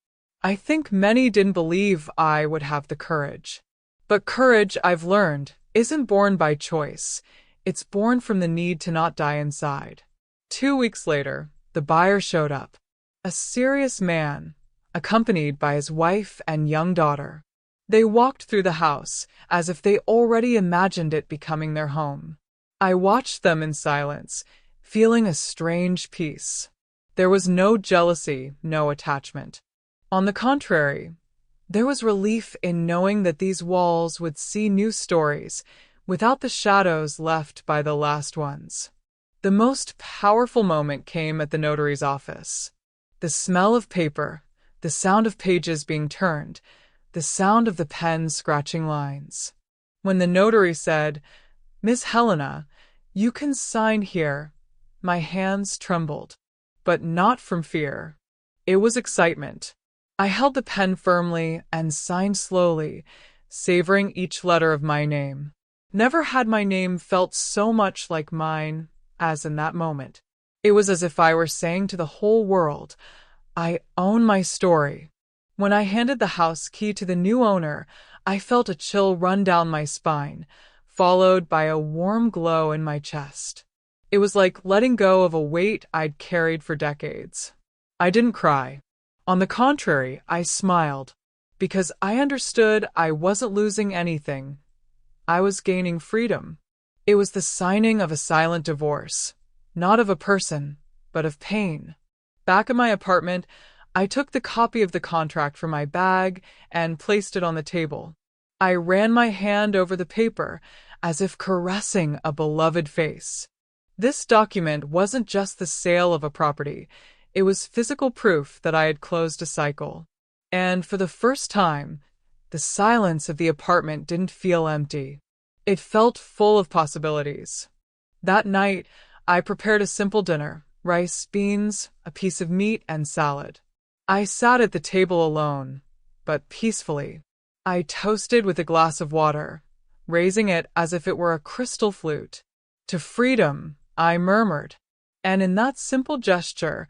I think many didn't believe I would have the courage. But courage, I've learned, isn't born by choice. It's born from the need to not die inside. 2 weeks later, the buyer showed up. a serious man, accompanied by his wife and young daughter. They walked through the house as if they already imagined it becoming their home. I watched them in silence, feeling a strange peace. There was no jealousy, no attachment. On the contrary, there was relief in knowing that these walls would see new stories without the shadows left by the last ones. The most powerful moment came at the notary's office. The smell of paper, the sound of pages being turned, the sound of the pen scratching lines. When the notary said, "Miss Helena, you can sign here," my hands trembled, but not from fear. It was excitement. I held the pen firmly and signed slowly, savoring each letter of my name. Never had my name felt so much like mine as in that moment. It was as if I were saying to the whole world, "I own my story." When I handed the house key to the new owner, I felt a chill run down my spine, followed by a warm glow in my chest. It was like letting go of a weight I'd carried for decades. I didn't cry. On the contrary, I smiled, because I understood I wasn't losing anything. I was gaining freedom. It was the signing of a silent divorce, not of a person, but of pain. Back in my apartment, I took the copy of the contract from my bag and placed it on the table. I ran my hand over the paper, as if caressing a beloved face. This document wasn't just the sale of a property. It was physical proof that I had closed a cycle. And for the first time, the silence of the apartment didn't feel empty. It felt full of possibilities. That night, I prepared a simple dinner: rice, beans, a piece of meat, and salad. I sat at the table alone, but peacefully. I toasted with a glass of water, raising it as if it were a crystal flute. "To freedom," I murmured. And in that simple gesture,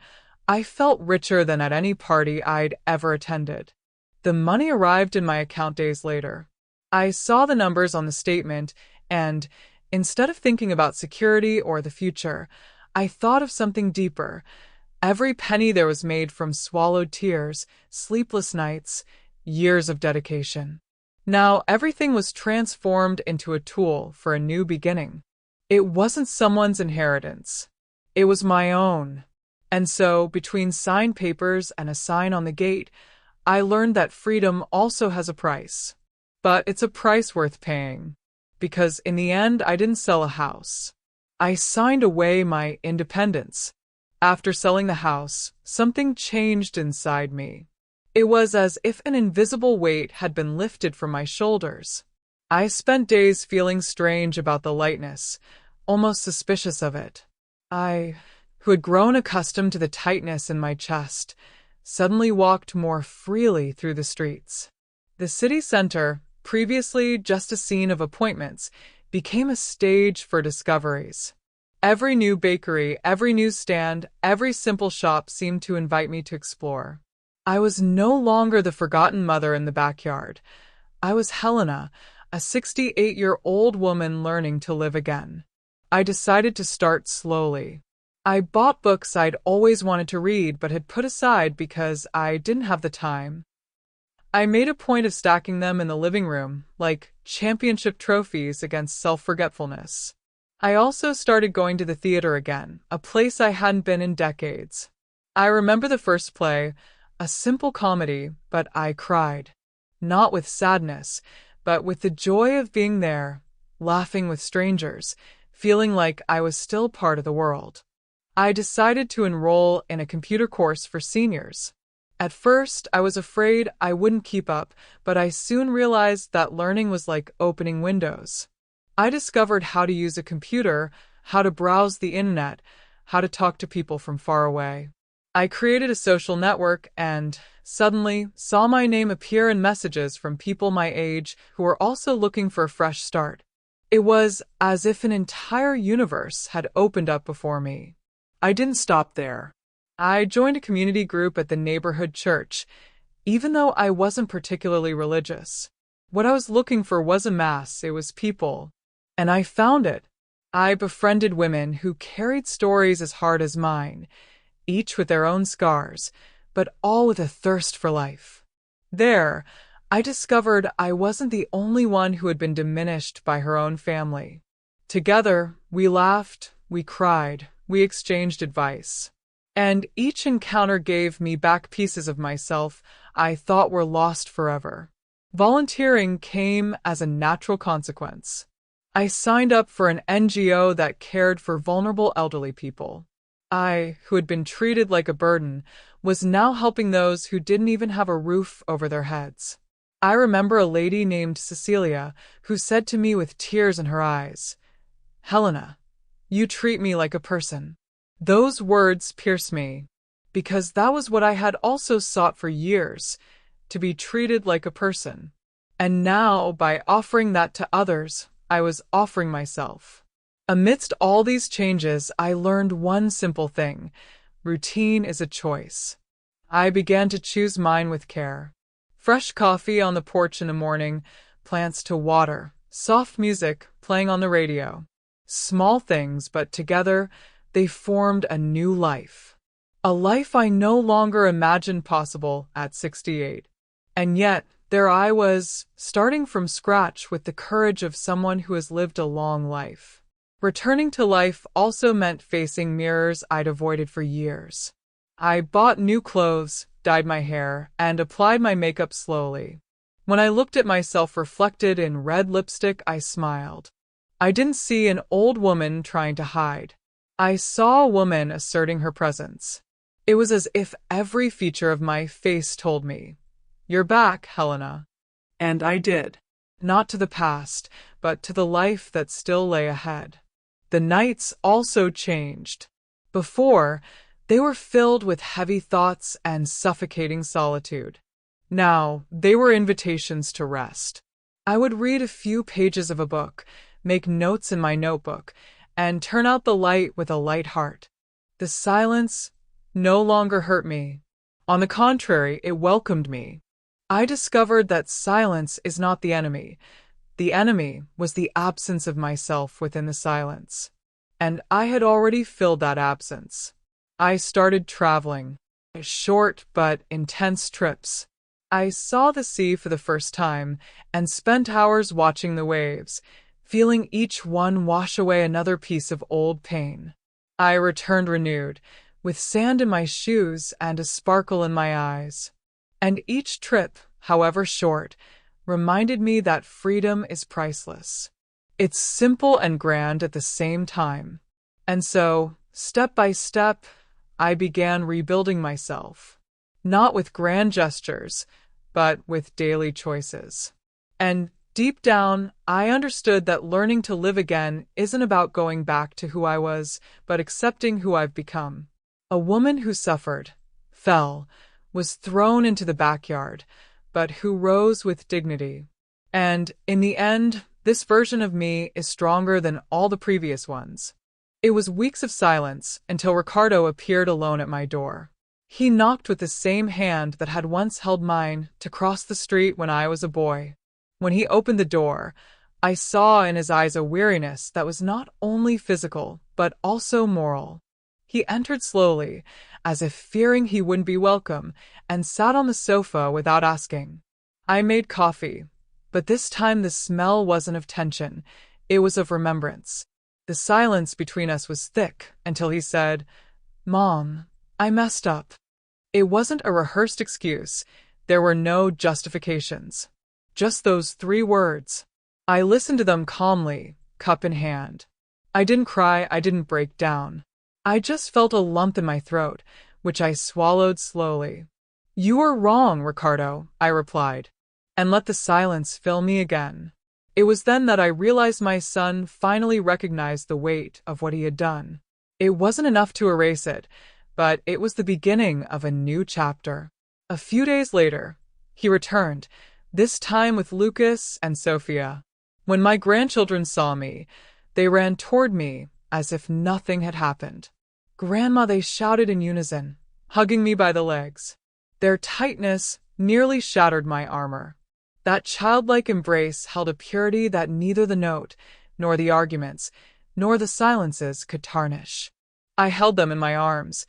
I felt richer than at any party I'd ever attended. The money arrived in my account days later. I saw the numbers on the statement, and instead of thinking about security or the future, I thought of something deeper. Every penny there was made from swallowed tears, sleepless nights, years of dedication. Now everything was transformed into a tool for a new beginning. It wasn't someone's inheritance. It was my own. And so, between signed papers and a sign on the gate, I learned that freedom also has a price. But it's a price worth paying. Because in the end, I didn't sell a house. I signed away my independence. After selling the house, something changed inside me. It was as if an invisible weight had been lifted from my shoulders. I spent days feeling strange about the lightness, almost suspicious of it. I, who had grown accustomed to the tightness in my chest, suddenly walked more freely through the streets. The city center, previously just a scene of appointments, became a stage for discoveries. Every new bakery, every newsstand, every simple shop seemed to invite me to explore. I was no longer the forgotten mother in the backyard. I was Helena, a 68-year-old woman learning to live again. I decided to start slowly. I bought books I'd always wanted to read but had put aside because I didn't have the time. I made a point of stacking them in the living room, like championship trophies against self-forgetfulness. I also started going to the theater again, a place I hadn't been in decades. I remember the first play, a simple comedy, but I cried. Not with sadness, but with the joy of being there, laughing with strangers, feeling like I was still part of the world. I decided to enroll in a computer course for seniors. At first, I was afraid I wouldn't keep up, but I soon realized that learning was like opening windows. I discovered how to use a computer, how to browse the internet, how to talk to people from far away. I created a social network and, suddenly, saw my name appear in messages from people my age who were also looking for a fresh start. It was as if an entire universe had opened up before me. I didn't stop there. I joined a community group at the neighborhood church, even though I wasn't particularly religious. What I was looking for wasn't mass, it was people. And I found it. I befriended women who carried stories as hard as mine, each with their own scars, but all with a thirst for life. There, I discovered I wasn't the only one who had been diminished by her own family. Together, we laughed, we cried, we exchanged advice. And each encounter gave me back pieces of myself I thought were lost forever. Volunteering came as a natural consequence. I signed up for an NGO that cared for vulnerable elderly people. I, who had been treated like a burden, was now helping those who didn't even have a roof over their heads. I remember a lady named Cecilia who said to me with tears in her eyes, "Helena, you treat me like a person." Those words pierced me, because that was what I had also sought for years, to be treated like a person. And now, by offering that to others, I was offering myself. Amidst all these changes, I learned one simple thing: routine is a choice. I began to choose mine with care. Fresh coffee on the porch in the morning, plants to water, soft music playing on the radio. Small things, but together, they formed a new life. A life I no longer imagined possible at 68. And yet, there I was, starting from scratch with the courage of someone who has lived a long life. Returning to life also meant facing mirrors I'd avoided for years. I bought new clothes, dyed my hair, and applied my makeup slowly. When I looked at myself reflected in red lipstick, I smiled. I didn't see an old woman trying to hide. I saw a woman asserting her presence. It was as if every feature of my face told me, "You're back, Helena." And I did. Not to the past, but to the life that still lay ahead. The nights also changed. Before, they were filled with heavy thoughts and suffocating solitude. Now, they were invitations to rest. I would read a few pages of a book, make notes in my notebook, and turn out the light with a light heart. The silence no longer hurt me. On the contrary, it welcomed me. I discovered that silence is not the enemy. The enemy was the absence of myself within the silence. And I had already filled that absence. I started traveling. Short but intense trips. I saw the sea for the first time and spent hours watching the waves, feeling each one wash away another piece of old pain. I returned renewed, with sand in my shoes and a sparkle in my eyes. And each trip, however short, reminded me that freedom is priceless. It's simple and grand at the same time. And so, step by step, I began rebuilding myself. Not with grand gestures, but with daily choices. And deep down, I understood that learning to live again isn't about going back to who I was, but accepting who I've become. A woman who suffered, fell, was thrown into the backyard, but who rose with dignity. And, in the end, this version of me is stronger than all the previous ones. It was weeks of silence until Ricardo appeared alone at my door. He knocked with the same hand that had once held mine to cross the street when I was a boy. When he opened the door, I saw in his eyes a weariness that was not only physical, but also moral. He entered slowly, as if fearing he wouldn't be welcome, and sat on the sofa without asking. I made coffee, but this time the smell wasn't of tension, it was of remembrance. The silence between us was thick until he said, "Mom, I messed up." It wasn't a rehearsed excuse. There were no justifications. Just those 3 words. I listened to them calmly, cup in hand. I didn't cry, I didn't break down. I just felt a lump in my throat, which I swallowed slowly. "You are wrong, Ricardo," I replied, and let the silence fill me again. It was then that I realized my son finally recognized the weight of what he had done. It wasn't enough to erase it, but it was the beginning of a new chapter. A few days later, he returned, this time with Lucas and Sophia. When my grandchildren saw me, they ran toward me as if nothing had happened. "Grandma," they shouted in unison, hugging me by the legs. Their tightness nearly shattered my armor. That childlike embrace held a purity that neither the note, nor the arguments, nor the silences could tarnish. I held them in my arms,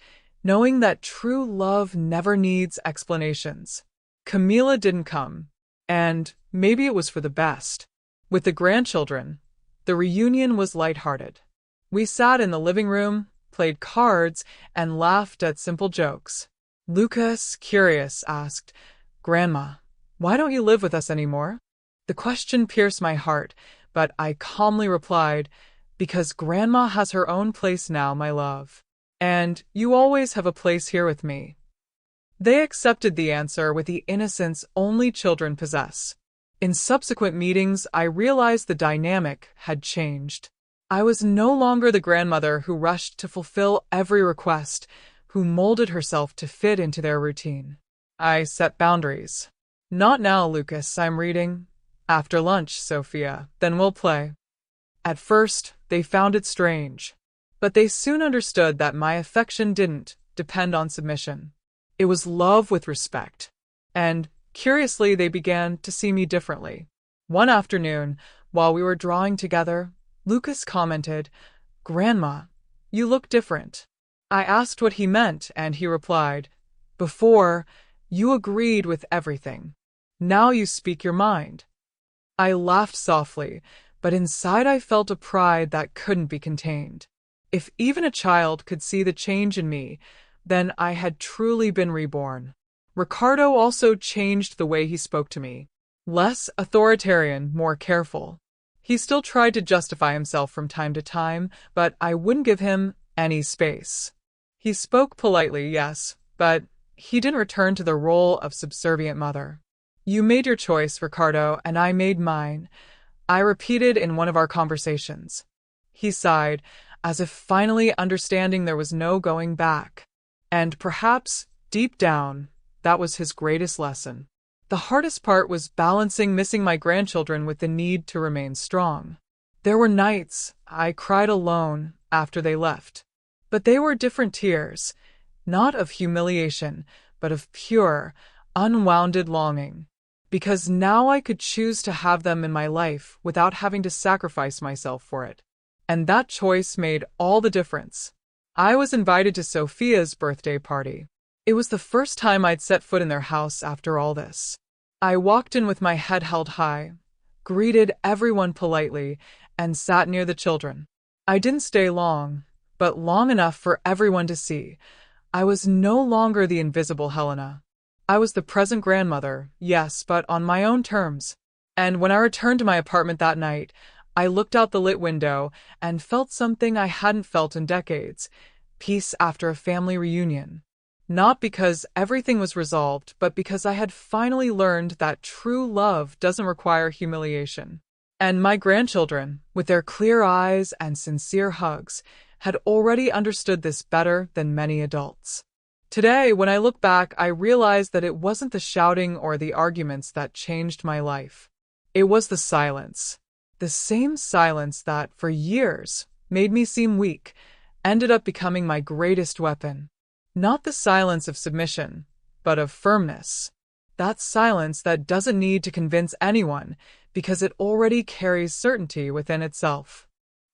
knowing that true love never needs explanations. Camila didn't come, and maybe it was for the best. With the grandchildren, the reunion was lighthearted. We sat in the living room, played cards, and laughed at simple jokes. Lucas, curious, asked, "Grandma, why don't you live with us anymore?" The question pierced my heart, but I calmly replied, "Because Grandma has her own place now, my love. And you always have a place here with me." They accepted the answer with the innocence only children possess. In subsequent meetings, I realized the dynamic had changed. I was no longer the grandmother who rushed to fulfill every request, who molded herself to fit into their routine. I set boundaries. "Not now, Lucas, I'm reading. After lunch, Sophia, then we'll play." At first, they found it strange, but they soon understood that my affection didn't depend on submission. It was love with respect. And, curiously, they began to see me differently. One afternoon, while we were drawing together, Lucas commented, "Grandma, you look different." I asked what he meant, and he replied, "Before, you agreed with everything. Now you speak your mind." I laughed softly, but inside I felt a pride that couldn't be contained. If even a child could see the change in me, then I had truly been reborn. Ricardo also changed the way he spoke to me. Less authoritarian, more careful. He still tried to justify himself from time to time, but I wouldn't give him any space. He spoke politely, yes, but he didn't return to the role of subservient mother. "You made your choice, Ricardo, and I made mine," I repeated in one of our conversations. He sighed, as if finally understanding there was no going back. And perhaps, deep down, that was his greatest lesson. The hardest part was balancing missing my grandchildren with the need to remain strong. There were nights I cried alone after they left. But they were different tears, not of humiliation, but of pure, unwounded longing. Because now I could choose to have them in my life without having to sacrifice myself for it. And that choice made all the difference. I was invited to Sophia's birthday party. It was the first time I'd set foot in their house after all this. I walked in with my head held high, greeted everyone politely, and sat near the children. I didn't stay long, but long enough for everyone to see. I was no longer the invisible Helena. I was the present grandmother, yes, but on my own terms. And when I returned to my apartment that night, I looked out the lit window and felt something I hadn't felt in decades: peace after a family reunion. Not because everything was resolved, but because I had finally learned that true love doesn't require humiliation. And my grandchildren, with their clear eyes and sincere hugs, had already understood this better than many adults. Today, when I look back, I realize that it wasn't the shouting or the arguments that changed my life. It was the silence. The same silence that, for years, made me seem weak, ended up becoming my greatest weapon. Not the silence of submission, but of firmness. That silence that doesn't need to convince anyone, because it already carries certainty within itself.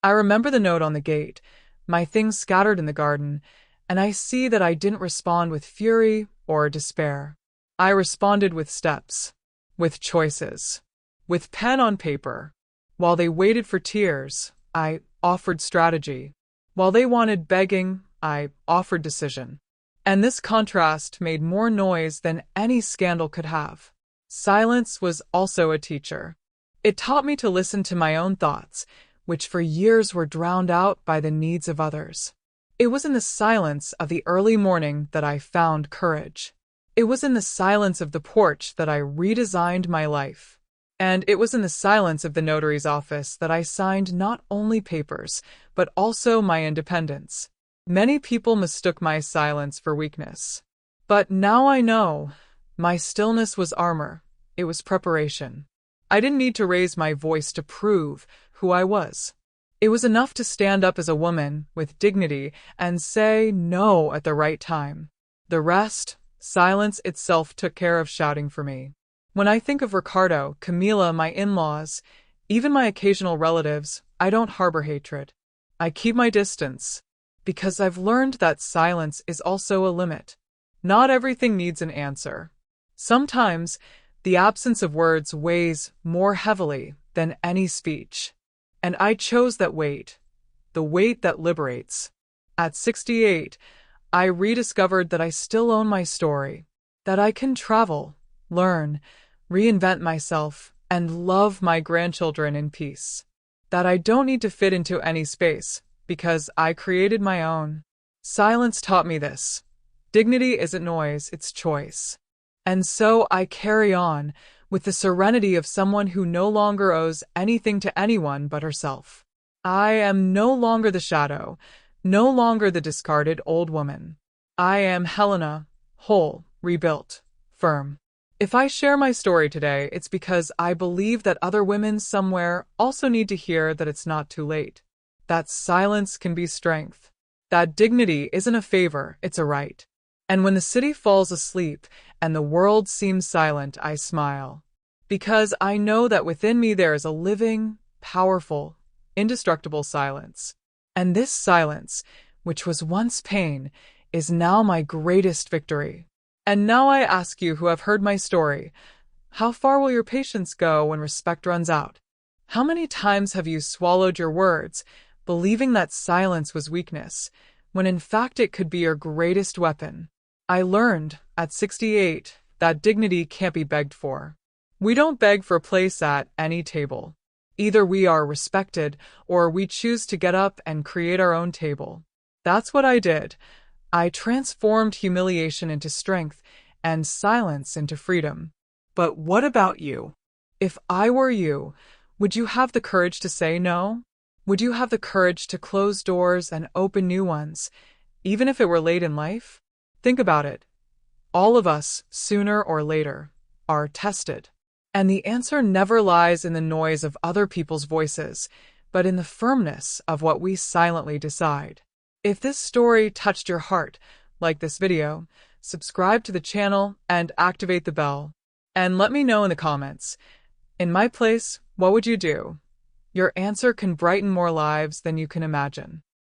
I remember the note on the gate, my things scattered in the garden, and I see that I didn't respond with fury or despair. I responded with steps, with choices, with pen on paper. While they waited for tears, I offered strategy. While they wanted begging, I offered decision. And this contrast made more noise than any scandal could have. Silence was also a teacher. It taught me to listen to my own thoughts, which for years were drowned out by the needs of others. It was in the silence of the early morning that I found courage. It was in the silence of the porch that I redesigned my life. And it was in the silence of the notary's office that I signed not only papers, but also my independence. Many people mistook my silence for weakness. But now I know, my stillness was armor. It was preparation. I didn't need to raise my voice to prove who I was. It was enough to stand up as a woman with dignity and say no at the right time. The rest, silence itself, took care of shouting for me. When I think of Ricardo, Camila, my in-laws, even my occasional relatives, I don't harbor hatred. I keep my distance. Because I've learned that silence is also a limit. Not everything needs an answer. Sometimes, the absence of words weighs more heavily than any speech. And I chose that weight, the weight that liberates. At 68, I rediscovered that I still own my story, that I can travel, learn, reinvent myself, and love my grandchildren in peace. That I don't need to fit into any space, because I created my own. Silence taught me this. Dignity isn't noise, it's choice. And so I carry on, with the serenity of someone who no longer owes anything to anyone but herself. I am no longer the shadow, no longer the discarded old woman. I am Helena, whole, rebuilt, firm. If I share my story today, it's because I believe that other women somewhere also need to hear that it's not too late. That silence can be strength. That dignity isn't a favor, it's a right. And when the city falls asleep and the world seems silent, I smile. Because I know that within me there is a living, powerful, indestructible silence. And this silence, which was once pain, is now my greatest victory. And now I ask you who have heard my story, how far will your patience go when respect runs out? How many times have you swallowed your words, believing that silence was weakness, when in fact it could be your greatest weapon? I learned, at 68, that dignity can't be begged for. We don't beg for a place at any table. Either we are respected, or we choose to get up and create our own table. That's what I did. I transformed humiliation into strength and silence into freedom. But what about you? If I were you, would you have the courage to say no? Would you have the courage to close doors and open new ones, even if it were late in life? Think about it. All of us, sooner or later, are tested. And the answer never lies in the noise of other people's voices, but in the firmness of what we silently decide. If this story touched your heart, like this video, subscribe to the channel and activate the bell. And let me know in the comments. In my place, what would you do? Your answer can brighten more lives than you can imagine.